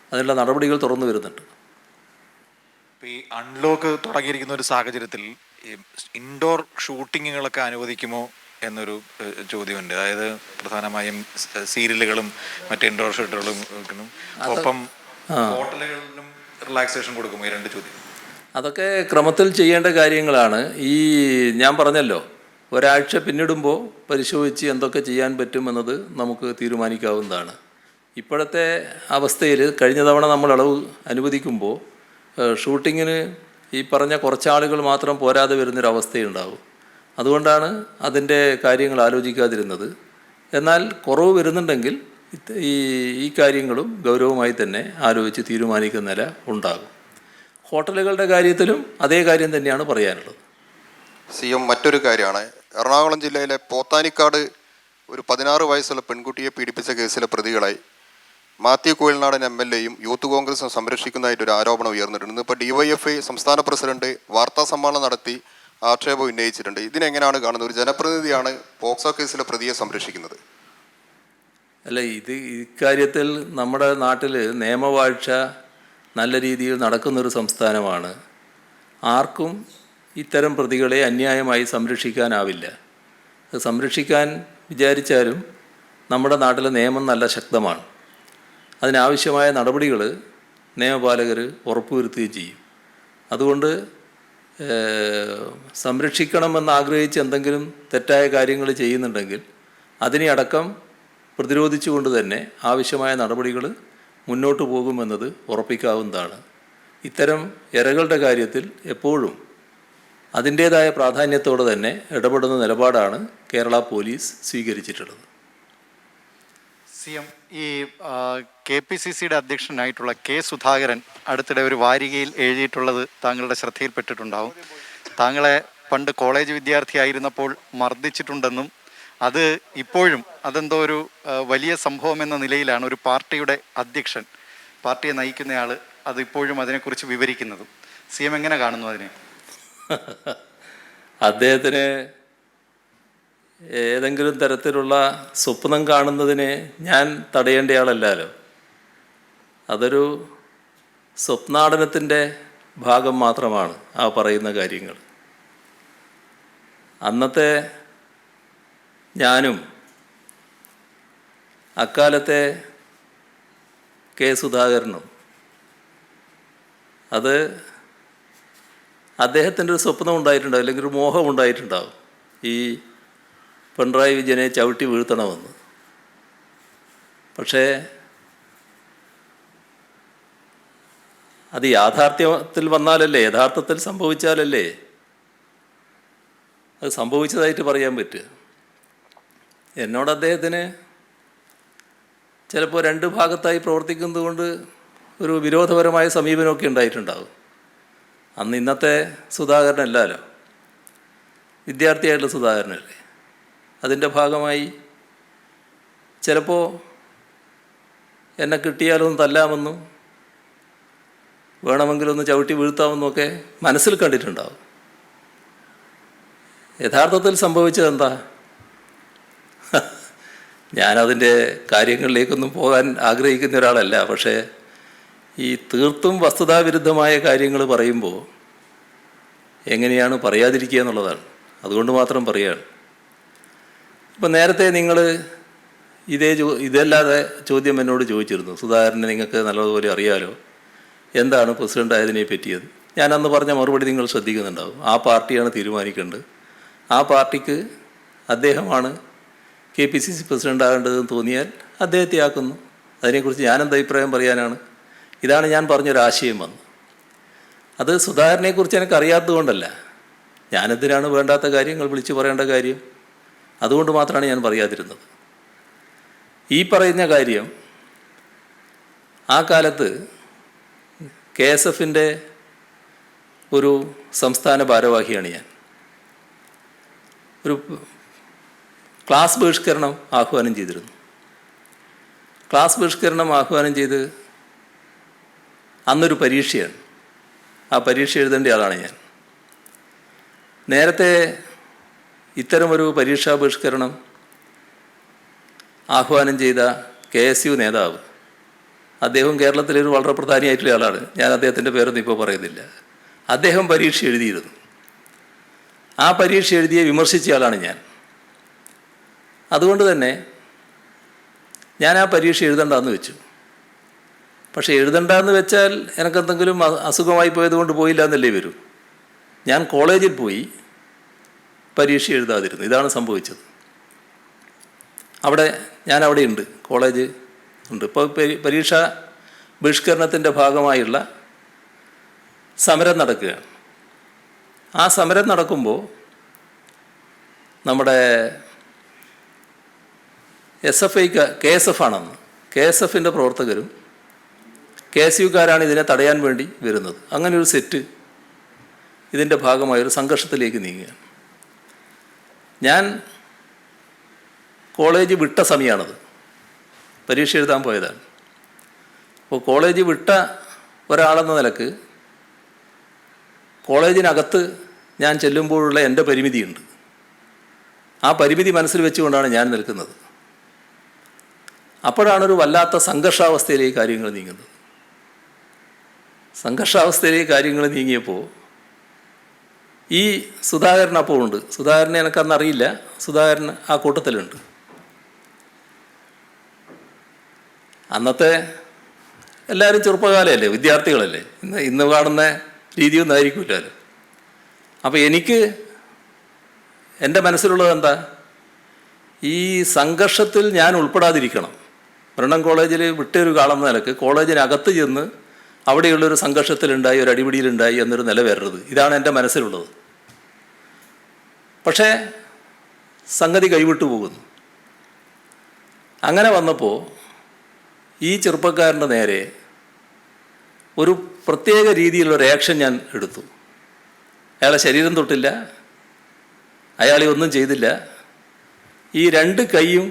അതിനുള്ള നടപടികൾ തുറന്നു വരുന്നുണ്ട്. ഇപ്പോൾ ഈ അൺലോക്ക് തുടങ്ങിയിരിക്കുന്ന ഒരു സാഹചര്യത്തിൽ ഈ ഇൻഡോർ ഷൂട്ടിങ്ങുകളൊക്കെ അനുവദിക്കുമോ എന്നൊരു ചോദ്യമുണ്ട്. അതായത് പ്രധാനമായും സീരിയലുകളും മറ്റ് ഇൻഡോർ ഷൂട്ടുകളും ഒപ്പം ഹോട്ടലുകളിലും റിലാക്സേഷൻ കൊടുക്കുമോ? ഈ 2 ചോദ്യം. അതൊക്കെ ക്രമത്തിൽ ചെയ്യേണ്ട കാര്യങ്ങളാണ്. ഈ ഞാൻ പറഞ്ഞല്ലോ, ഒരാഴ്ച പിന്നിടുമ്പോൾ പരിശോധിച്ച് എന്തൊക്കെ ചെയ്യാൻ പറ്റുമെന്നത് നമുക്ക് തീരുമാനിക്കാവുന്നതാണ്. ഇപ്പോഴത്തെ അവസ്ഥയിൽ കഴിഞ്ഞ തവണ നമ്മൾ അളവ് അനുവദിക്കുമ്പോൾ ഷൂട്ടിങ്ങിന് ഈ പറഞ്ഞ കുറച്ചാളുകൾ മാത്രം പോരാതെ വരുന്നൊരവസ്ഥയുണ്ടാവും. അതുകൊണ്ടാണ് അതിൻ്റെ കാര്യങ്ങൾ ആലോചിക്കാതിരുന്നത്. എന്നാൽ കുറവ് വരുന്നുണ്ടെങ്കിൽ ഈ കാര്യങ്ങളും ഗൗരവമായി തന്നെ ആലോചിച്ച് തീരുമാനിക്കുന്ന നില ഉണ്ടാകും. ഹോട്ടലുകളുടെ കാര്യത്തിലും അതേ കാര്യം തന്നെയാണ് പറയാനുള്ളത്. CM മറ്റൊരു കാര്യമാണ്, എറണാകുളം ജില്ലയിലെ പോത്താനിക്കാട് ഒരു 16 വയസ്സുള്ള പെൺകുട്ടിയെ പീഡിപ്പിച്ച കേസിലെ പ്രതികളായി മാത്യു കുഴൽനാടൻ MLAയും യൂത്ത് കോൺഗ്രസും സംരക്ഷിക്കുന്നതായിട്ടൊരു ആരോപണം ഉയർന്നിട്ടുണ്ട്. ഇന്നിപ്പോൾ DYFI സംസ്ഥാന പ്രസിഡന്റ് വാർത്താ സമ്മേളനം നടത്തി ആക്ഷേപം ഉന്നയിച്ചിട്ടുണ്ട്. ഇതിനെങ്ങനെയാണ് കാണുന്നത്? ഒരു ജനപ്രതിനിധിയാണ് പോക്സോ കേസിലെ പ്രതിയെ സംരക്ഷിക്കുന്നത്. അല്ല, ഇക്കാര്യത്തിൽ നമ്മുടെ നാട്ടിൽ നിയമവാഴ്ച നല്ല രീതിയിൽ നടക്കുന്നൊരു സംസ്ഥാനമാണ്. ആർക്കും ഇത്തരം പ്രതികളെ അന്യായമായി സംരക്ഷിക്കാനാവില്ല. സംരക്ഷിക്കാൻ വിചാരിച്ചാലും നമ്മുടെ നാട്ടിലെ നിയമം നല്ല ശക്തമാണ്. അതിനാവശ്യമായ നടപടികൾ നിയമപാലകർ ഉറപ്പുവരുത്തുകയും ചെയ്യും. അതുകൊണ്ട് സംരക്ഷിക്കണമെന്ന് ആഗ്രഹിച്ച് എന്തെങ്കിലും തെറ്റായ കാര്യങ്ങൾ ചെയ്യുന്നുണ്ടെങ്കിൽ അതിനെ അടക്കം പ്രതിരോധിച്ചുകൊണ്ട് തന്നെ ആവശ്യമായ നടപടികൾ മുന്നോട്ട് പോകുമെന്നത് ഉറപ്പിക്കാവുന്നതാണ്. ഇത്തരം ഇരകളുടെ കാര്യത്തിൽ എപ്പോഴും അതിൻ്റേതായ പ്രാധാന്യത്തോടെ തന്നെ ഇടപെടുന്ന നിലപാടാണ് കേരള പോലീസ് സ്വീകരിച്ചിട്ടുള്ളത്. CM ഈ KPCCയുടെ അധ്യക്ഷനായിട്ടുള്ള K. സുധാകരൻ അടുത്തിടെ ഒരു വാരികയിൽ എഴുതിയിട്ടുള്ളത് താങ്കളുടെ ശ്രദ്ധയിൽപ്പെട്ടിട്ടുണ്ടാവും. താങ്കളെ പണ്ട് കോളേജ് വിദ്യാർത്ഥിയായിരുന്നപ്പോൾ മർദ്ദിച്ചിട്ടുണ്ടെന്നും അത് ഇപ്പോഴും അതെന്തോ ഒരു വലിയ സംഭവം എന്ന നിലയിലാണ് ഒരു പാർട്ടിയുടെ അധ്യക്ഷൻ, പാർട്ടിയെ നയിക്കുന്നയാൾ അതിപ്പോഴും അതിനെക്കുറിച്ച് വിവരിക്കുന്നതും. CM എങ്ങനെ കാണുന്നു അതിനെ? അദ്ദേഹത്തിന് ഏതെങ്കിലും തരത്തിലുള്ള സ്വപ്നം കാണുന്നതിനെ ഞാൻ തടയേണ്ടയാളല്ലല്ലോ. അതൊരു സ്വപ്നാടനത്തിൻ്റെ ഭാഗം മാത്രമാണ് ആ പറയുന്ന കാര്യങ്ങൾ. അന്നത്തെ ഞാനും അക്കാലത്തെ കെ സുധാകരനും അത് അദ്ദേഹത്തിൻ്റെ ഒരു സ്വപ്നം ഉണ്ടായിട്ടുണ്ടാവും, അല്ലെങ്കിൽ ഒരു മോഹം ഉണ്ടായിട്ടുണ്ടാവും, ഈ പിണറായി വിജയനെ ചവിട്ടി വീഴ്ത്തണമെന്ന്. പക്ഷേ അത് യാഥാർത്ഥ്യത്തിൽ വന്നാലല്ലേ, യഥാർത്ഥത്തിൽ സംഭവിച്ചാലല്ലേ അത് സംഭവിച്ചതായിട്ട് പറയാൻ പറ്റുക. എന്നോട് അദ്ദേഹത്തിന് ചിലപ്പോൾ രണ്ട് ഭാഗത്തായി പ്രവർത്തിക്കുന്നത് കൊണ്ട് ഒരു വിരോധപരമായ സമീപനമൊക്കെ ഉണ്ടായിട്ടുണ്ടാകും. അന്ന് ഇന്നത്തെ സുധാകരനല്ലല്ലോ, വിദ്യാർത്ഥിയായിട്ടുള്ള സുധാകരനല്ലേ. അതിൻ്റെ ഭാഗമായി ചിലപ്പോൾ എന്നെ കിട്ടിയാലൊന്ന് തല്ലാമെന്നും വേണമെങ്കിലൊന്ന് ചവിട്ടി വീഴ്ത്താമെന്നൊക്കെ മനസ്സിൽ കണ്ടിട്ടുണ്ടാവും. യഥാർത്ഥത്തിൽ സംഭവിച്ചതെന്താ? ഞാനതിൻ്റെ കാര്യങ്ങളിലേക്കൊന്നും പോകാൻ ആഗ്രഹിക്കുന്ന ഒരാളല്ല. പക്ഷേ ഈ തീർത്തും വസ്തുതാവിരുദ്ധമായ കാര്യങ്ങൾ പറയുമ്പോൾ എങ്ങനെയാണ് പറയാതിരിക്കുക എന്നുള്ളതാണ്. അതുകൊണ്ട് മാത്രം പറയുകയാണ്. ഇപ്പം നേരത്തെ നിങ്ങൾ ഇതല്ലാതെ ചോദ്യം എന്നോട് ചോദിച്ചിരുന്നു, സുധാകരനെ നിങ്ങൾക്ക് നല്ലതുപോലെ അറിയാലോ, എന്താണ് പ്രസിഡൻ്റ് ആയതിനെ പറ്റിയത്. ഞാൻ അന്ന് പറഞ്ഞ മറുപടി നിങ്ങൾ ശ്രദ്ധിക്കുന്നുണ്ടാവും. ആ പാർട്ടിയാണ് തീരുമാനിക്കേണ്ടത്, ആ പാർട്ടിക്ക് അദ്ദേഹമാണ് KPCC പ്രസിഡൻ്റ് ആകേണ്ടതെന്ന് തോന്നിയാൽ അദ്ദേഹത്തെ ആക്കുന്നു. അതിനെക്കുറിച്ച് ഞാനെന്ത് അഭിപ്രായം പറയാനാണ്? ഇതാണ് ഞാൻ പറഞ്ഞൊരാശയം വന്ന്. അത് സുധാകരനെക്കുറിച്ച് എനിക്ക് അറിയാത്തത് കൊണ്ടല്ല, ഞാനെന്തിനാണ് വേണ്ടാത്ത കാര്യങ്ങൾ വിളിച്ചു പറയേണ്ട കാര്യം? അതുകൊണ്ട് മാത്രമാണ് ഞാൻ പറയാതിരുന്നത്. ഈ പറയുന്ന കാര്യം ആ കാലത്ത് KSFൻ്റെ ഒരു സംസ്ഥാന ഭാരവാഹിയാണ് ഞാൻ. ഒരു ക്ലാസ് ബഹിഷ്കരണം ആഹ്വാനം ചെയ്തിരുന്നു. ക്ലാസ് ബഹിഷ്കരണം ആഹ്വാനം ചെയ്ത് അന്നൊരു പരീക്ഷയാണ്, ആ പരീക്ഷ എഴുതേണ്ട ആളാണ് ഞാൻ. നേരത്തെ ഇത്തരമൊരു പരീക്ഷാ ബഹിഷ്കരണം ആഹ്വാനം ചെയ്ത KSU നേതാവ്, അദ്ദേഹം കേരളത്തിലൊരു വളരെ പ്രധാനിയായിട്ടുള്ള ആളാണ്, ഞാൻ അദ്ദേഹത്തിൻ്റെ പേരൊന്നും ഇപ്പോൾ പറയുന്നില്ല. അദ്ദേഹം പരീക്ഷ എഴുതിയിരുന്നു. ആ പരീക്ഷ എഴുതിയെ വിമർശിച്ച ആളാണ് ഞാൻ. അതുകൊണ്ട് തന്നെ ഞാൻ ആ പരീക്ഷ എഴുതണ്ടെന്ന് വെച്ചു. പക്ഷേ എഴുതണ്ടെന്ന് വെച്ചാൽ എനിക്കെന്തെങ്കിലും അസുഖമായി പോയതുകൊണ്ട് പോയില്ല എന്നല്ലേ വരും. ഞാൻ കോളേജിൽ പോയി പരീക്ഷ എഴുതാതിരുന്നു. ഇതാണ് സംഭവിച്ചത്. ഞാൻ അവിടെ ഉണ്ട്, കോളേജ് ഉണ്ട്. ഇപ്പോൾ പരീക്ഷാ ബഹിഷ്കരണത്തിൻ്റെ ഭാഗമായുള്ള സമരം നടക്കുകയാണ്. ആ സമരം നടക്കുമ്പോൾ നമ്മുടെ KSF ആണെന്ന്, KSFൻ്റെ പ്രവർത്തകരും KSUക്കാരാണ് ഇതിനെ തടയാൻ വേണ്ടി വരുന്നത്. അങ്ങനെ ഒരു സെറ്റ് ഇതിൻ്റെ ഭാഗമായൊരു സംഘർഷത്തിലേക്ക് നീങ്ങുകയാണ്. ഞാൻ കോളേജ് വിട്ട സമയമാണത്, പരീക്ഷ എഴുതാൻ പോയതാണ്. അപ്പോൾ കോളേജ് വിട്ട ഒരാളെന്ന നിലക്ക് കോളേജിനകത്ത് ഞാൻ ചെല്ലുമ്പോഴുള്ള എൻ്റെ പരിമിതിയുണ്ട്. ആ പരിമിതി മനസ്സിൽ വെച്ചുകൊണ്ടാണ് ഞാൻ നിൽക്കുന്നത്. അപ്പോഴാണൊരു വല്ലാത്ത സംഘർഷാവസ്ഥയിലേക്ക് കാര്യങ്ങൾ നീങ്ങുന്നത്. സംഘർഷാവസ്ഥയിലേക്ക് കാര്യങ്ങൾ നീങ്ങിയപ്പോൾ ഈ സുധാകരൻ അപ്പോൾ ഉണ്ട്. സുധാകരനെ എനിക്കന്നറിയില്ല, സുധാകരൻ ആ കൂട്ടത്തിലുണ്ട്. അന്നത്തെ എല്ലാവരും ചെറുപ്പകാലമല്ലേ, വിദ്യാർത്ഥികളല്ലേ, ഇന്ന് കാണുന്ന രീതിയൊന്നും ആയിരിക്കില്ലല്ലോ. അപ്പോൾ എനിക്ക് എൻ്റെ മനസ്സിലുള്ളത് എന്താ, ഈ സംഘർഷത്തിൽ ഞാൻ ഉൾപ്പെടാതിരിക്കണം. ബ്രണ്ണൻ കോളേജിൽ വിട്ടൊരു കാലം നിലക്ക് കോളേജിനകത്ത് ചെന്ന് അവിടെയുള്ളൊരു സംഘർഷത്തിലുണ്ടായി, ഒരു അടിപിടിയിലുണ്ടായി എന്നൊരു നില വരരുത്. ഇതാണ് എൻ്റെ മനസ്സിലുള്ളത്. പക്ഷേ സംഗതി കൈവിട്ടു പോകുന്നു. അങ്ങനെ വന്നപ്പോൾ ഈ ചെറുപ്പക്കാരൻ്റെ നേരെ ഒരു പ്രത്യേക രീതിയിലുള്ള റിയാക്ഷൻ ഞാൻ എടുത്തു. അയാളെ ശരീരം തൊട്ടില്ല, അയാളെ ഒന്നും ചെയ്തില്ല. ഈ രണ്ട് കൈയും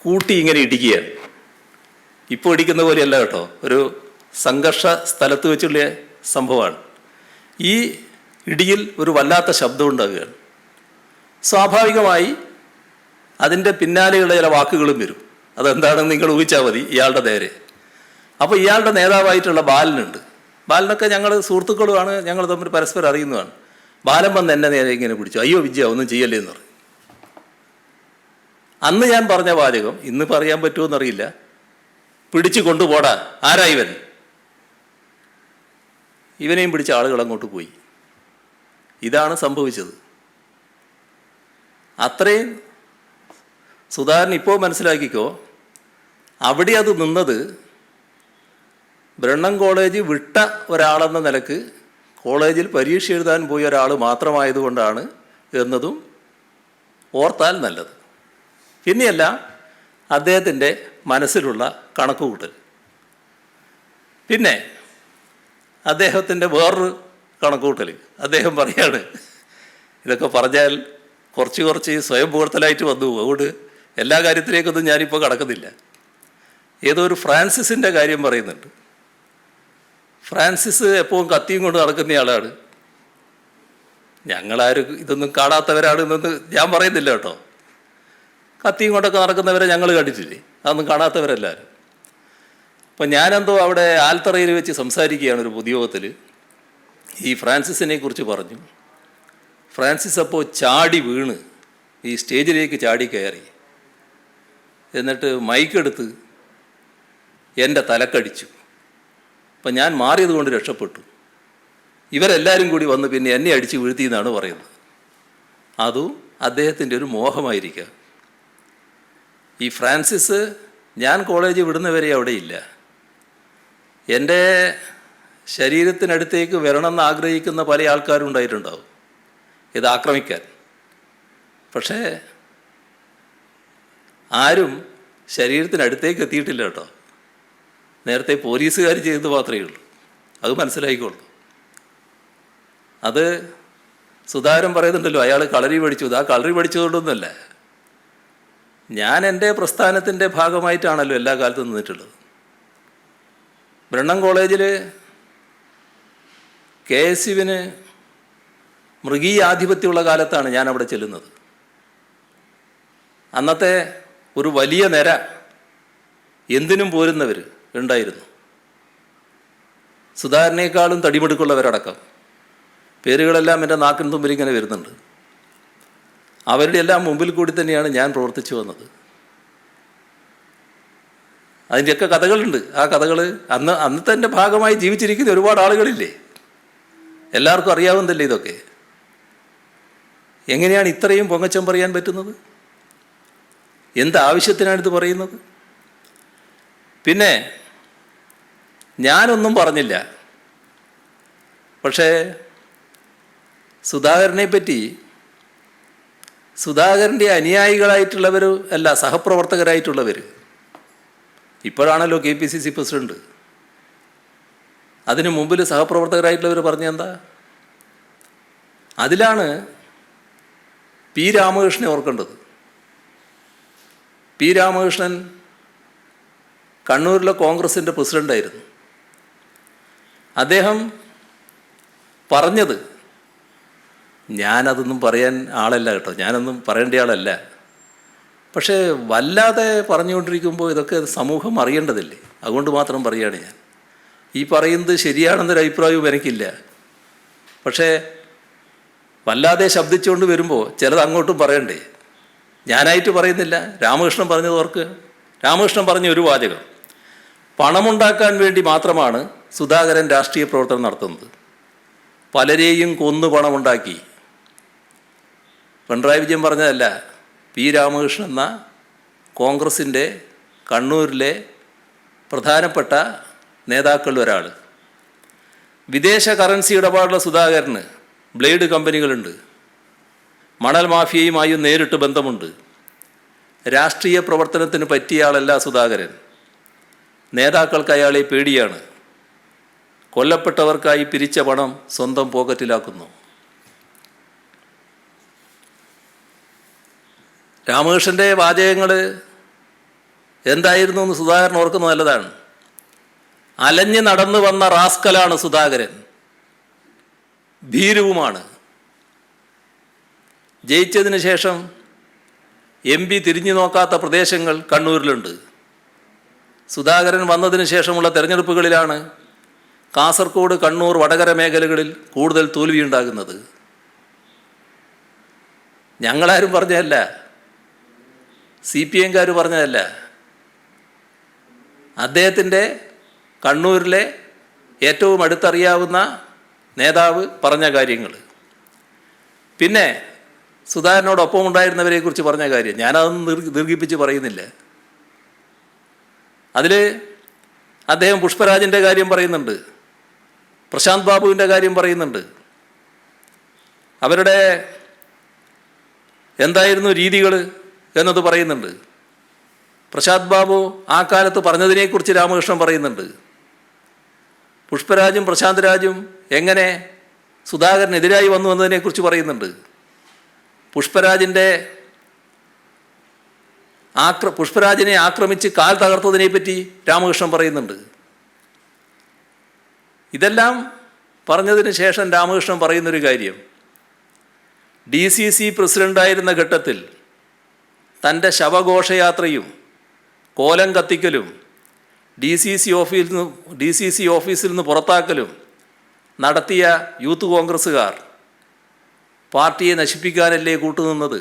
കൂട്ടി ഇങ്ങനെ ഇടിക്കുകയാണ്. ഇപ്പോൾ ഇടിക്കുന്ന പോലെയല്ല കേട്ടോ, ഒരു സംഘർഷ സ്ഥലത്ത് വെച്ചുള്ള സംഭവമാണ്. ഈ ഇടിയിൽ ഒരു വല്ലാത്ത ശബ്ദം ഉണ്ടാകുകയാണ്. സ്വാഭാവികമായി അതിൻ്റെ പിന്നാലെയുള്ള ചില വാക്കുകളും വരും. അതെന്താണെന്ന് നിങ്ങൾ ഊഹിച്ചാൽ മതി ഇയാളുടെ നേരെ. അപ്പോൾ ഇയാളുടെ നേതാവായിട്ടുള്ള ബാലനുണ്ട്. ബാലനൊക്കെ ഞങ്ങൾ സുഹൃത്തുക്കളുമാണ്, ഞങ്ങൾ തമ്മിൽ പരസ്പരം അറിയുന്നതാണ്. ബാലൻ വന്ന് എന്നെ നേരെ ഇങ്ങനെ പിടിച്ചു, അയ്യോ വിജയ ഒന്നും ചെയ്യല്ലേ എന്ന് പറഞ്ഞു. അന്ന് ഞാൻ പറഞ്ഞ വാചകം ഇന്ന് പറയാൻ പറ്റുമോ എന്നറിയില്ല, പിടിച്ചു കൊണ്ടുപോടാ, ആരാ ഇവൻ. ഇവനെയും പിടിച്ച ആളുകൾ അങ്ങോട്ട് പോയി. ഇതാണ് സംഭവിച്ചത്. അത്രയും സുധാകരൻ ഇപ്പോൾ മനസ്സിലാക്കിക്കോ, അവിടെ അത് നിന്നത് ബ്രണ്ണൻ കോളേജ് വിട്ട ഒരാളെന്ന നിലക്ക് കോളേജിൽ പരീക്ഷ എഴുതാൻ പോയ ഒരാൾ മാത്രമായതുകൊണ്ടാണ് എന്നതും ഓർത്താൽ നല്ലത്. പിന്നെയല്ല അദ്ദേഹത്തിൻ്റെ മനസ്സിലുള്ള കണക്കുകൂട്ടൽ. പിന്നെ അദ്ദേഹത്തിൻ്റെ വേറൊരു കണക്കുകൂട്ടൽ. അദ്ദേഹം പറയാണ്, ഇതൊക്കെ പറഞ്ഞാൽ കുറച്ച് സ്വയം പുകഴ്ത്തലായിട്ട് വന്നു പോകും, അതുകൊണ്ട് എല്ലാ കാര്യത്തിലേക്കൊന്നും ഞാനിപ്പോൾ കടക്കുന്നില്ല. ഏതോ ഒരു ഫ്രാൻസിസിൻ്റെ കാര്യം പറയുന്നുണ്ട്. ഫ്രാൻസിസ് എപ്പോഴും കത്തിയും കൊണ്ട് നടക്കുന്നയാളാണ്. ഞങ്ങളാരും ഇതൊന്നും കാണാത്തവരാണെന്നൊന്ന് ഞാൻ പറയുന്നില്ല കേട്ടോ. കത്തിയും കൊണ്ടൊക്കെ നടക്കുന്നവരെ ഞങ്ങൾ കണ്ടിട്ടില്ലേ, അതൊന്നും കാണാത്തവരെല്ലാവരും. അപ്പം ഞാനെന്തോ അവിടെ ആൽത്തറയിൽ വെച്ച് സംസാരിക്കുകയാണ് ഒരു പൊതുയോഗത്തിൽ. ഈ ഫ്രാൻസിസിനെ കുറിച്ച് പറഞ്ഞു. ഫ്രാൻസിസ് അപ്പോൾ ചാടി വീണ് ഈ സ്റ്റേജിലേക്ക് ചാടി കയറി, എന്നിട്ട് മൈക്കെടുത്ത് എൻ്റെ തലക്കടിച്ചു. അപ്പം ഞാൻ മാറിയത് കൊണ്ട് രക്ഷപ്പെട്ടു. ഇവരെല്ലാവരും കൂടി വന്ന് പിന്നെ എന്നെ അടിച്ച് വീഴ്ത്തി എന്നാണ് പറയുന്നത്. അതും അദ്ദേഹത്തിൻ്റെ ഒരു മോഹമായിരിക്കാം. ഈ ഫ്രാൻസിസ് ഞാൻ കോളേജ് വിടുന്നവരെ അവിടെ ഇല്ല. എൻ്റെ ശരീരത്തിനടുത്തേക്ക് വരണമെന്ന് ആഗ്രഹിക്കുന്ന പല ആൾക്കാരും ഉണ്ടായിട്ടുണ്ടാവും ഇത് ആക്രമിക്കാൻ. പക്ഷേ ആരും ശരീരത്തിനടുത്തേക്ക് എത്തിയിട്ടില്ല കേട്ടോ. നേരത്തെ പോലീസുകാർ ചെയ്തത് മാത്രമേ ഉള്ളൂ. അത് മനസ്സിലായിക്കോളൂ. അത് സുധാകരൻ പറയുന്നുണ്ടല്ലോ, അയാൾ കളരി പഠിച്ചു. ആ കളരി പഠിച്ചതുകൊണ്ടൊന്നുമല്ല. ഞാൻ എൻ്റെ പ്രസ്ഥാനത്തിൻ്റെ ഭാഗമായിട്ടാണല്ലോ എല്ലാ കാലത്തും നിന്നിട്ടുള്ളത്. ബ്രണ്ണൻ കോളേജിൽ KSUവിന് മൃഗീയ ആധിപത്യമുള്ള കാലത്താണ് ഞാൻ അവിടെ ചെല്ലുന്നത്. അന്നത്തെ ഒരു വലിയ നിര എന്തിനും പോരുന്നവർ ഉണ്ടായിരുന്നു. സുധാകരനേക്കാളും തടിമെടുക്കുള്ളവരടക്കം. പേരുകളെല്ലാം എൻ്റെ നാക്കിൻ തുമ്പിൽ ഇങ്ങനെ വരുന്നുണ്ട്. അവരുടെ എല്ലാം മുമ്പിൽ കൂടി തന്നെയാണ് ഞാൻ പ്രവർത്തിച്ചു വന്നത്. അതിൻ്റെയൊക്കെ കഥകളുണ്ട്. ആ കഥകൾ അന്നത്തെ എൻ്റെ ഭാഗമായി ജീവിച്ചിരിക്കുന്ന ഒരുപാട് ആളുകളില്ലേ, എല്ലാവർക്കും അറിയാവുന്നതല്ലേ ഇതൊക്കെ. എങ്ങനെയാണ് ഇത്രയും പൊങ്ങച്ചം പറയാൻ പറ്റുന്നത്? എന്താവശ്യത്തിനാണിത് പറയുന്നത്? പിന്നെ ഞാനൊന്നും പറഞ്ഞില്ല. പക്ഷേ സുധാകരനെ പറ്റി സുധാകരൻ്റെ അനുയായികളായിട്ടുള്ളവർ അല്ല, സഹപ്രവർത്തകരായിട്ടുള്ളവർ, ഇപ്പോഴാണല്ലോ KPCC പ്രസിഡന്റ്, അതിനു മുമ്പിൽ സഹപ്രവർത്തകരായിട്ടുള്ളവർ പറഞ്ഞെന്താ? അതിലാണ് P. രാമകൃഷ്ണനെ ഓർക്കേണ്ടത്. P. രാമകൃഷ്ണൻ കണ്ണൂരിലെ കോൺഗ്രസിൻ്റെ പ്രസിഡൻ്റായിരുന്നു. അദ്ദേഹം പറഞ്ഞത്, ഞാനതൊന്നും പറയാൻ ആളല്ല കേട്ടോ, ഞാനൊന്നും പറയേണ്ട ആളല്ല. പക്ഷേ വല്ലാതെ പറഞ്ഞുകൊണ്ടിരിക്കുമ്പോൾ ഇതൊക്കെ സമൂഹം അറിയേണ്ടതില്ലേ, അതുകൊണ്ട് മാത്രം പറയുകയാണ് ഞാൻ. ഈ പറയുന്നത് ശരിയാണെന്നൊരു അഭിപ്രായവും എനിക്കില്ല. പക്ഷേ വല്ലാതെ ശബ്ദിച്ചുകൊണ്ട് വരുമ്പോൾ ചിലത് അങ്ങോട്ടും പറയണ്ടേ. ഞാനായിട്ട് പറയുന്നില്ല, രാമകൃഷ്ണൻ പറഞ്ഞത് ഓർക്കുക. രാമകൃഷ്ണൻ പറഞ്ഞ ഒരു വാചകം, പണമുണ്ടാക്കാൻ വേണ്ടി മാത്രമാണ് സുധാകരൻ രാഷ്ട്രീയ പ്രവർത്തനം നടത്തുന്നത്. പലരെയും കൊന്നു പണമുണ്ടാക്കി. പിണറായി വിജയൻ പറഞ്ഞതല്ല, P. രാമകൃഷ്ണൻ എന്ന കോൺഗ്രസിൻ്റെ കണ്ണൂരിലെ പ്രധാനപ്പെട്ട നേതാക്കളിൽ ഒരാൾ. വിദേശ കറൻസി ഇടപാടുള്ള സുധാകരന് ബ്ലേഡ് കമ്പനികളുണ്ട്. മണൽ മാഫിയയുമായും നേരിട്ട് ബന്ധമുണ്ട്. രാഷ്ട്രീയ പ്രവർത്തനത്തിന് പറ്റിയ ആളല്ല സുധാകരൻ. നേതാക്കൾക്ക് അയാളെ പേടിയാണ്. കൊല്ലപ്പെട്ടവർക്കായി പിരിച്ച പണം സ്വന്തം പോക്കറ്റിലാക്കുന്നു. രാമകൃഷ്ണൻ്റെ വാചകങ്ങൾ എന്തായിരുന്നു എന്ന് സുധാകരൻ ഓർക്കുന്നത് നല്ലതാണ്. അലഞ്ഞ് നടന്നു വന്ന റാസ്കലാണ് സുധാകരൻ, ഭീരുവുമാണ്. ജയിച്ചതിന് ശേഷം MP തിരിഞ്ഞു നോക്കാത്ത പ്രദേശങ്ങൾ കണ്ണൂരിലുണ്ട്. സുധാകരൻ വന്നതിന് ശേഷമുള്ള തെരഞ്ഞെടുപ്പുകളിലാണ് കാസർഗോഡ്, കണ്ണൂർ, വടകര മേഖലകളിൽ കൂടുതൽ തോൽവിയുണ്ടാകുന്നത്. ഞങ്ങളാരും പറഞ്ഞതല്ല, CPM-കാർ പറഞ്ഞതല്ല, അദ്ദേഹത്തിൻ്റെ കണ്ണൂരിലെ ഏറ്റവും അടുത്തറിയാവുന്ന നേതാവ് പറഞ്ഞ കാര്യങ്ങൾ. പിന്നെ സുധാകരനോടൊപ്പം ഉണ്ടായിരുന്നവരെക്കുറിച്ച് പറഞ്ഞ കാര്യം ഞാനതൊന്നും ദീർഘിപ്പിച്ച് പറയുന്നില്ല. അതിൽ അദ്ദേഹം പുഷ്പരാജിൻ്റെ കാര്യം പറയുന്നുണ്ട്, പ്രശാന്ത് ബാബുവിൻ്റെ കാര്യം പറയുന്നുണ്ട്. അവരുടെ എന്തായിരുന്നു രീതികൾ എന്നത് പറയുന്നുണ്ട്. പ്രശാന്ത് ബാബു ആ കാലത്ത് പറഞ്ഞതിനെക്കുറിച്ച് രാമകൃഷ്ണൻ പറയുന്നുണ്ട്. പുഷ്പരാജും പ്രശാന്ത് രാജും എങ്ങനെ സുധാകരനെതിരായി വന്നു എന്നതിനെക്കുറിച്ച് പറയുന്നുണ്ട്. പുഷ്പരാജിനെ ആക്രമിച്ച് കാൽ തകർത്തതിനെപ്പറ്റി രാമകൃഷ്ണൻ പറയുന്നുണ്ട്. ഇതെല്ലാം പറഞ്ഞതിന് ശേഷം രാമകൃഷ്ണൻ പറയുന്നൊരു കാര്യം, DCC പ്രസിഡൻ്റായിരുന്ന ഘട്ടത്തിൽ തൻ്റെ ശവഘോഷയാത്രയും കോലം കത്തിക്കലും DCC ഓഫീസിൽ നിന്ന് പുറത്താക്കലും നടത്തിയ യൂത്ത് കോൺഗ്രസ്സുകാർ പാർട്ടിയെ നശിപ്പിക്കാനല്ലേ കൂട്ടുനിന്നത്?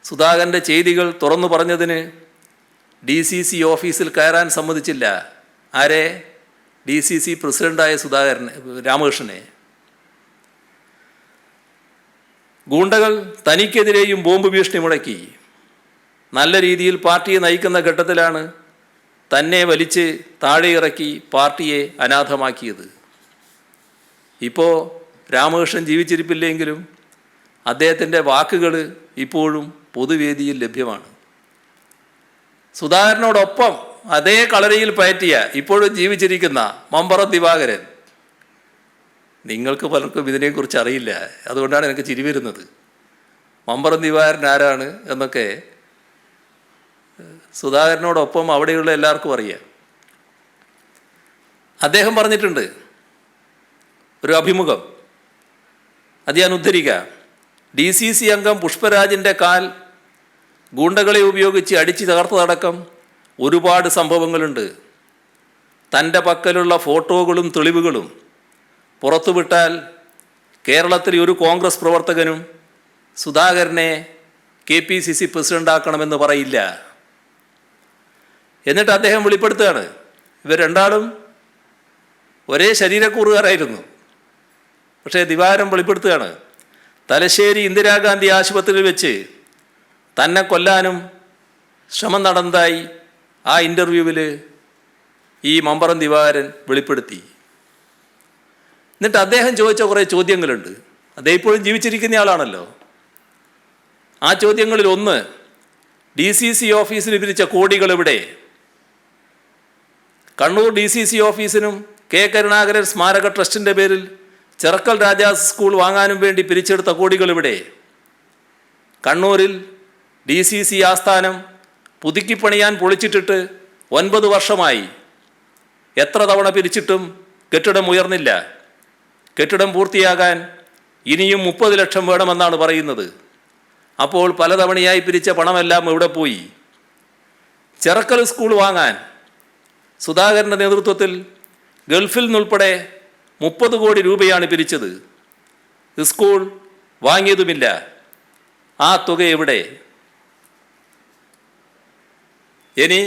സുധാകരൻ്റെ ചെയ്തികൾ തുറന്നു പറഞ്ഞതിന് DCC ഓഫീസിൽ കയറാൻ സമ്മതിച്ചില്ല. ആരെ? DCC പ്രസിഡൻ്റായ രാമകൃഷ്ണനെ. ഗൂണ്ടകൾ തനിക്കെതിരെയും ബോംബ് ഭീഷണി മുടക്കി. നല്ല രീതിയിൽ പാർട്ടിയെ നയിക്കുന്ന ഘട്ടത്തിലാണ് തന്നെ വലിച്ച് താഴെ ഇറക്കി പാർട്ടിയെ അനാഥമാക്കിയത്. ഇപ്പോൾ രാമകൃഷ്ണൻ ജീവിച്ചിരിപ്പില്ലെങ്കിലും അദ്ദേഹത്തിൻ്റെ വാക്കുകൾ ഇപ്പോഴും പൊതുവേദിയിൽ ലഭ്യമാണ്. സുധാകരനോടൊപ്പം അതേ കളരിയിൽ പയറ്റിയ ഇപ്പോഴും ജീവിച്ചിരിക്കുന്ന മമ്പറം ദിവാകരൻ, നിങ്ങൾക്ക് പലർക്കും ഇതിനെക്കുറിച്ച് അറിയില്ല, അതുകൊണ്ടാണ് എനിക്ക് ചിരി വരുന്നത്. മമ്പറം ദിവാകരൻ ആരാണ് എന്നൊക്കെ സുധാകരനോടൊപ്പം അവിടെയുള്ള എല്ലാവർക്കും അറിയാം. അദ്ദേഹം പറഞ്ഞിട്ടുണ്ട് ഒരു അഭിമുഖം, അത് ഞാൻ ഉദ്ധരിക്കാം. DCC അംഗം പുഷ്പരാജിൻ്റെ കാൽ ഗൂണ്ടകളെ ഉപയോഗിച്ച് അടിച്ച് തകർത്തതടക്കം ഒരുപാട് സംഭവങ്ങളുണ്ട്. തൻ്റെ പക്കലുള്ള ഫോട്ടോകളും തെളിവുകളും പുറത്തുവിട്ടാൽ കേരളത്തിൽ ഒരു കോൺഗ്രസ് പ്രവർത്തകനും സുധാകരനെ KPCC പ്രസിഡൻ്റാക്കണമെന്ന് പറയില്ല. എന്നിട്ട് അദ്ദേഹം വെളിപ്പെടുത്തുകയാണ്, ഇവർ രണ്ടാളും ഒരേ ശരീരക്കൂറുകാരായിരുന്നു. പക്ഷേ ദിവാകരൻ വെളിപ്പെടുത്തുകയാണ്, തലശ്ശേരി ഇന്ദിരാഗാന്ധി ആശുപത്രിയിൽ വെച്ച് തന്നെ കൊല്ലാനും ശ്രമം നടന്നതായി ആ ഇൻ്റർവ്യൂവിൽ ഈ മമ്പറം ദിവാകരൻ വെളിപ്പെടുത്തി. എന്നിട്ട് അദ്ദേഹം ചോദിച്ച കുറേ ചോദ്യങ്ങളുണ്ട്. അദ്ദേഹം ഇപ്പോഴും ജീവിച്ചിരിക്കുന്ന ആളാണല്ലോ. ആ ചോദ്യങ്ങളിൽ ഒന്ന്, DCC ഓഫീസിന് പിരിച്ച കോടികൾ എവിടെ? കണ്ണൂർ DCC ഓഫീസിനും കരുണാകരൻ സ്മാരക ട്രസ്റ്റിൻ്റെ പേരിൽ ചെറക്കൽ രാജാസ് സ്കൂൾ വാങ്ങാനും വേണ്ടി പിരിച്ചെടുത്ത കോടികൾ എവിടെ? കണ്ണൂരിൽ DCC ആസ്ഥാനം പുതുക്കിപ്പണിയാൻ പൊളിച്ചിട്ടിട്ട് 9 വർഷമായി. എത്ര തവണ പിരിച്ചിട്ടും കെട്ടിടം ഉയർന്നില്ല. കെട്ടിടം പൂർത്തിയാകാൻ ഇനിയും 30 ലക്ഷം വേണമെന്നാണ് പറയുന്നത്. അപ്പോൾ പലതവണയായി പിരിച്ച പണമെല്ലാം എവിടെ പോയി? ചെറക്കൽ സ്കൂൾ വാങ്ങാൻ സുധാകരൻ്റെ നേതൃത്വത്തിൽ ഗൾഫിൽ നിന്നുൾപ്പെടെ 30 കോടി രൂപയാണ് പിരിച്ചത്. സ്കൂൾ വാങ്ങിയതുമില്ല. ആ തുക എവിടെ? ഇനി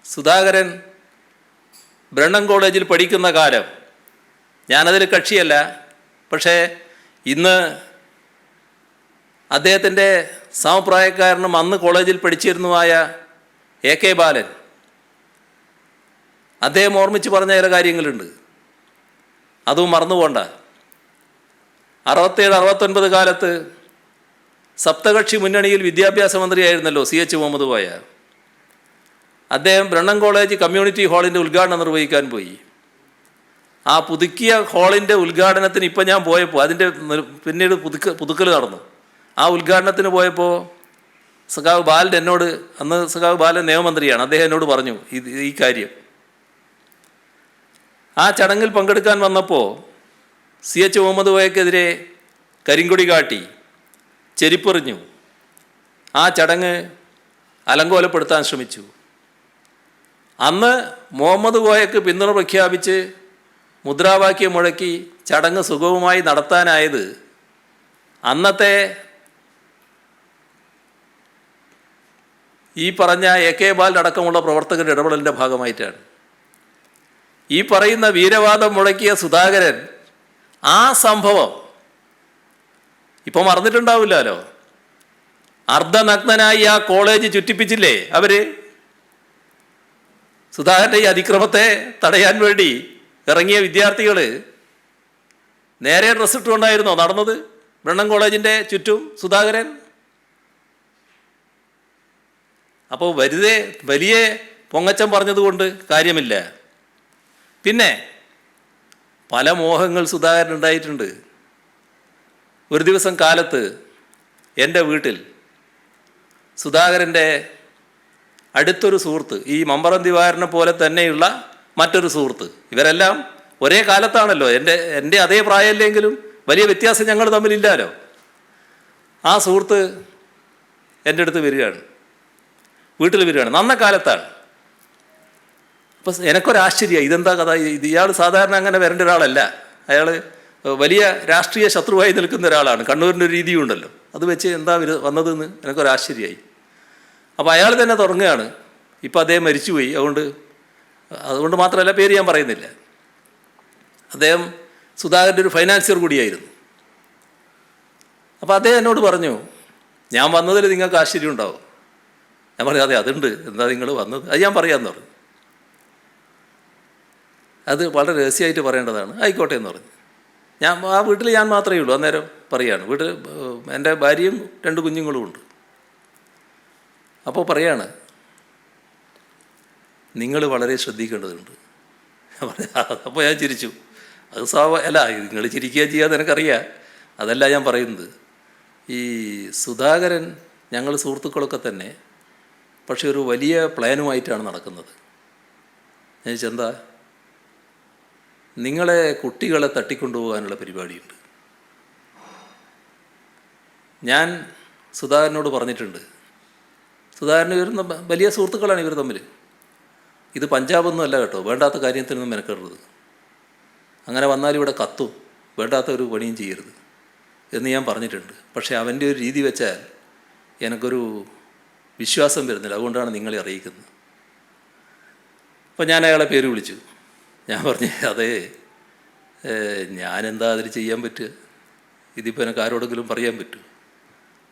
സുധാകരൻ ബ്രണ്ണൻ കോളേജിൽ പഠിക്കുന്ന കാലം, ഞാനതിൽ കക്ഷിയല്ല, പക്ഷേ ഇന്ന് അദ്ദേഹത്തിൻ്റെ സമപ്രായക്കാരനും അന്ന് കോളേജിൽ പഠിച്ചിരുന്നതുമായ AK ബാലൻ, അദ്ദേഹം ഓർമ്മിച്ച് പറഞ്ഞ ചില കാര്യങ്ങളുണ്ട്, അതും മറന്നുപോണ്ട. 67-69 കാലത്ത് സപ്തകക്ഷി മുന്നണിയിൽ വിദ്യാഭ്യാസ മന്ത്രിയായിരുന്നല്ലോ CH മുഹമ്മദ് കോയ. അദ്ദേഹം ബ്രണ്ണൻ കോളേജ് കമ്മ്യൂണിറ്റി ഹാളിൻ്റെ ഉദ്ഘാടനം നിർവഹിക്കാൻ പോയി. ആ പുതുക്കിയ ഹാളിൻ്റെ ഉദ്ഘാടനത്തിന് ഇപ്പം ഞാൻ പോയപ്പോൾ, അതിൻ്റെ പിന്നീട് പുതുക്കൽ നടന്നു. ആ ഉദ്ഘാടനത്തിന് പോയപ്പോൾ സഖാവ് ബാലൻ എന്നോട്, അന്ന് സഖാവ് ബാലൻ നിയമമന്ത്രിയാണ്, അദ്ദേഹം എന്നോട് പറഞ്ഞു ഈ കാര്യം. ആ ചടങ്ങിൽ പങ്കെടുക്കാൻ വന്നപ്പോൾ CH മുഹമ്മദ് കോയക്കെതിരെ കരിങ്കൊടി കാട്ടി ചെരിപ്പെറിഞ്ഞു. ആ ചടങ്ങ് അലങ്കോലപ്പെടുത്താൻ ശ്രമിച്ചു. അന്ന് മുഹമ്മദ് കോയക്ക് പിന്തുണ പ്രഖ്യാപിച്ച് മുദ്രാവാക്യം മുഴക്കി ചടങ്ങ് സുഗമമായി നടത്താനായത് അന്നത്തെ ഈ പറഞ്ഞ AK ബാലൻ അടക്കമുള്ള പ്രവർത്തകരുടെ ഇടപെടലിൻ്റെ ഭാഗമായിട്ടാണ്. ഈ പറയുന്ന വീരവാദം മുഴക്കിയ സുധാകരൻ ആ സംഭവം ഇപ്പം മറന്നിട്ടുണ്ടാവില്ലല്ലോ. അർദ്ധനഗ്നനായി ആ കോളേജ് ചുറ്റിപ്പിച്ചില്ലേ അവര്? സുധാകരൻ്റെ ഈ അതിക്രമത്തെ തടയാൻ വേണ്ടി ഇറങ്ങിയ വിദ്യാർത്ഥികൾ നേരെ ഡ്രസ്സ് ഇട്ടുകൊണ്ടായിരുന്നോ നടന്നത് ബ്രണ്ണൻ കോളേജിൻ്റെ ചുറ്റും സുധാകരൻ? അപ്പോൾ വലിയ പൊങ്ങച്ചം പറഞ്ഞതുകൊണ്ട് കാര്യമില്ല. പിന്നെ പല മോഹങ്ങൾ സുധാകരൻ ഉണ്ടായിട്ടുണ്ട്. ഒരു ദിവസം കാലത്ത് എൻ്റെ വീട്ടിൽ സുധാകരൻ്റെ അടുത്തൊരു സുഹൃത്ത്, ഈ മമ്പറം ദിവാകരനെ പോലെ തന്നെയുള്ള മറ്റൊരു സുഹൃത്ത്, ഇവരെല്ലാം ഒരേ കാലത്താണല്ലോ, എൻ്റെ അതേ പ്രായമല്ലെങ്കിലും വലിയ വ്യത്യാസം ഞങ്ങൾ തമ്മിലില്ലല്ലോ. ആ സുഹൃത്ത് എൻ്റെ അടുത്ത് വരികയാണ്, വീട്ടിൽ വരികയാണ്, നന്ന കാലത്താണ്. അപ്പം എനിക്കൊരാശ്ചര്യം, ഇതെന്താ കഥ? ഇയാൾ സാധാരണ അങ്ങനെ വരേണ്ട ഒരാളല്ല. അയാൾ വലിയ രാഷ്ട്രീയ ശത്രുവായി നിൽക്കുന്ന ഒരാളാണ്. കണ്ണൂരിൻ്റെ ഒരു രീതിയുണ്ടല്ലോ, അത് വെച്ച് എന്താ വന്നതെന്ന് എനിക്കൊരാശ്ചര്യമായി. അപ്പോൾ അയാൾ തന്നെ തുടങ്ങുകയാണ്, ഇപ്പം അദ്ദേഹം മരിച്ചുപോയി, അതുകൊണ്ട് മാത്രമല്ല, പേര് ഞാൻ പറയുന്നില്ല. അദ്ദേഹം സുധാകരൻ്റെ ഒരു ഫൈനാൻസിയർ കൂടിയായിരുന്നു. അപ്പോൾ അദ്ദേഹം എന്നോട് പറഞ്ഞു, ഞാൻ വന്നതിൽ നിങ്ങൾക്ക് ആശ്ചര്യം ഉണ്ടാവും. ഞാൻ പറഞ്ഞു, അതെ അതുണ്ട്, എന്താ നിങ്ങൾ വന്നത്? അത് ഞാൻ പറയാമെന്ന് പറഞ്ഞു. അത് വളരെ രഹസ്യമായിട്ട് പറയേണ്ടതാണ്. ആയിക്കോട്ടെ എന്ന് പറഞ്ഞു. ആ വീട്ടിൽ ഞാൻ മാത്രമേ ഉള്ളൂ, അന്നേരം പറയാണ്. വീട്ടിൽ എൻ്റെ ഭാര്യയും 2 കുഞ്ഞുങ്ങളും ഉണ്ട്. അപ്പോൾ പറയാണ്, നിങ്ങൾ വളരെ ശ്രദ്ധിക്കേണ്ടതുണ്ട്. അപ്പോൾ ഞാൻ ചിരിച്ചു. അത് അല്ല, നിങ്ങൾ ചിരിക്കുക ചെയ്യാതെ എനിക്കറിയാം, അതല്ല ഞാൻ പറയുന്നത്. ഈ സുധാകരൻ ഞങ്ങൾ സുഹൃത്തുക്കളൊക്കെ തന്നെ, പക്ഷെ ഒരു വലിയ പ്ലാനുമായിട്ടാണ് നടക്കുന്നത്. ഞാൻ ചോദിച്ചെന്താ? നിങ്ങളെ കുട്ടികളെ തട്ടിക്കൊണ്ടുപോകാനുള്ള പരിപാടിയുണ്ട്. ഞാൻ സുധാകരനോട് പറഞ്ഞിട്ടുണ്ട്, സുധാകരന് വരുന്ന വലിയ സുഹൃത്തുക്കളാണ് ഇവർ തമ്മിൽ. ഇത് പഞ്ചാബൊന്നും അല്ല കേട്ടോ, വേണ്ടാത്ത കാര്യത്തിനൊന്നും മെനക്കെടരുത്. അങ്ങനെ വന്നാൽ ഇവിടെ കത്തും, വേണ്ടാത്ത ഒരു പണിയും ചെയ്യരുത് എന്ന് ഞാൻ പറഞ്ഞിട്ടുണ്ട്. പക്ഷേ അവൻ്റെ ഒരു രീതി വെച്ചാൽ എനിക്കൊരു വിശ്വാസം വരുന്നില്ല, അതുകൊണ്ടാണ് നിങ്ങളെ അറിയിക്കുന്നത്. അപ്പോൾ ഞാൻ അയാളെ പേര് വിളിച്ചു. ഞാൻ പറഞ്ഞു, അതേ, ഞാനെന്താ അതിൽ ചെയ്യാൻ പറ്റുക? ഇതിപ്പോൾ എനിക്ക് ആരോടെങ്കിലും പറയാൻ പറ്റുമോ?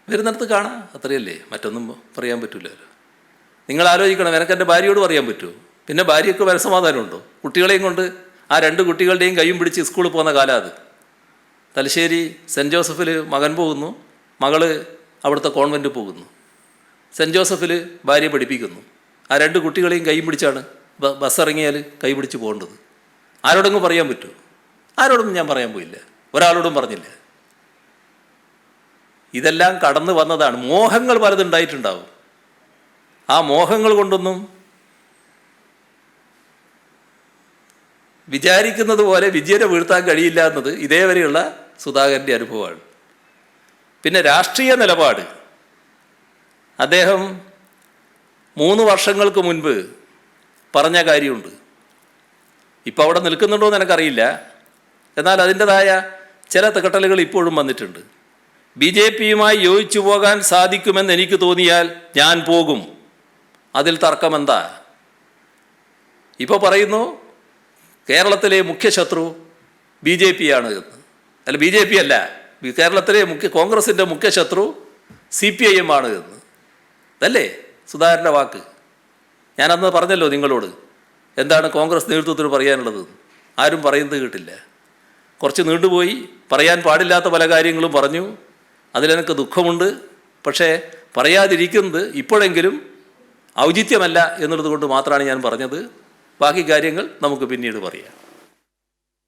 വരുന്നിടത്ത് കാണാം, അത്രയല്ലേ, മറ്റൊന്നും പറയാൻ പറ്റില്ലല്ലോ. നിങ്ങൾ ആലോചിക്കണം, എനിക്ക് എൻ്റെ ഭാര്യയോട് പറയാൻ പറ്റുമോ? പിന്നെ ഭാര്യയ്ക്ക് മനസ്സമാധാനമുണ്ടോ? കുട്ടികളെയും കൊണ്ട്, ആ 2 കുട്ടികളുടെയും കൈയും പിടിച്ച് സ്കൂളിൽ പോകുന്ന കാലം അത്. തലശ്ശേരി സെൻറ്റ് ജോസഫിൽ മകൻ പോകുന്നു, മകള് അവിടുത്തെ കോൺവെൻറ്റ് പോകുന്നു. സെൻറ്റ് ജോസഫിൽ ഭാര്യ പഠിപ്പിക്കുന്നു. ആ 2 കുട്ടികളെയും കൈയും പിടിച്ചാണ് ബസ് ഇറങ്ങിയാൽ കൈ പിടിച്ച് പോകേണ്ടത്. ആരോടെങ്കിലും പറയാൻ പറ്റുമോ? ആരോടും ഞാൻ പറയാൻ പോയില്ല, ഒരാളോടും പറഞ്ഞില്ല. ഇതെല്ലാം കടന്നു വന്നതാണ്. മോഹങ്ങൾ പലതുണ്ടായിട്ടുണ്ടാവും. ആ മോഹങ്ങൾ കൊണ്ടൊന്നും വിചാരിക്കുന്നത് പോലെ വിജയനെ വീഴ്ത്താൻ കഴിയില്ല എന്നത് ഇതേവരെയുള്ള സുധാകരൻ്റെ അനുഭവമാണ്. പിന്നെ രാഷ്ട്രീയ നിലപാട്, അദ്ദേഹം 3 വർഷങ്ങൾക്ക് മുൻപ് പറഞ്ഞ കാര്യമുണ്ട്. ഇപ്പോൾ അവിടെ നിൽക്കുന്നുണ്ടോ എന്ന് എനിക്കറിയില്ല, എന്നാൽ അതിൻ്റെതായ ചില തികട്ടലുകൾ ഇപ്പോഴും വന്നിട്ടുണ്ട്. BJPയുമായി യോജിച്ചു പോകാൻ സാധിക്കുമെന്ന് എനിക്ക് തോന്നിയാൽ ഞാൻ പോകും, അതിൽ തർക്കമെന്താ? ഇപ്പോൾ പറയുന്നു കേരളത്തിലെ മുഖ്യ ശത്രു BJPയാണ് എന്ന്. അല്ല, BJP അല്ല, കേരളത്തിലെ കോൺഗ്രസിൻ്റെ മുഖ്യ ശത്രു CPIM ആണ് എന്ന്. അതല്ലേ സുധാകരൻ്റെ വാക്ക്? ഞാനന്ന് പറഞ്ഞല്ലോ നിങ്ങളോട്, എന്താണ് കോൺഗ്രസ് നേതൃത്വത്തിന് പറയാനുള്ളത്? ആരും പറയുന്നത് കേട്ടില്ല. കുറച്ച് നീണ്ടുപോയി, പറയാൻ പാടില്ലാത്ത പല കാര്യങ്ങളും പറഞ്ഞു. അതിലെനിക്ക് ദുഃഖമുണ്ട്. പക്ഷേ പറയാതിരിക്കുന്നത് ഇപ്പോഴെങ്കിലും ഔചിത്യമല്ല എന്നുള്ളത് കൊണ്ട് മാത്രമാണ് ഞാൻ പറഞ്ഞത്. ബാക്കി കാര്യങ്ങൾ നമുക്ക് പിന്നീട് പറയാം.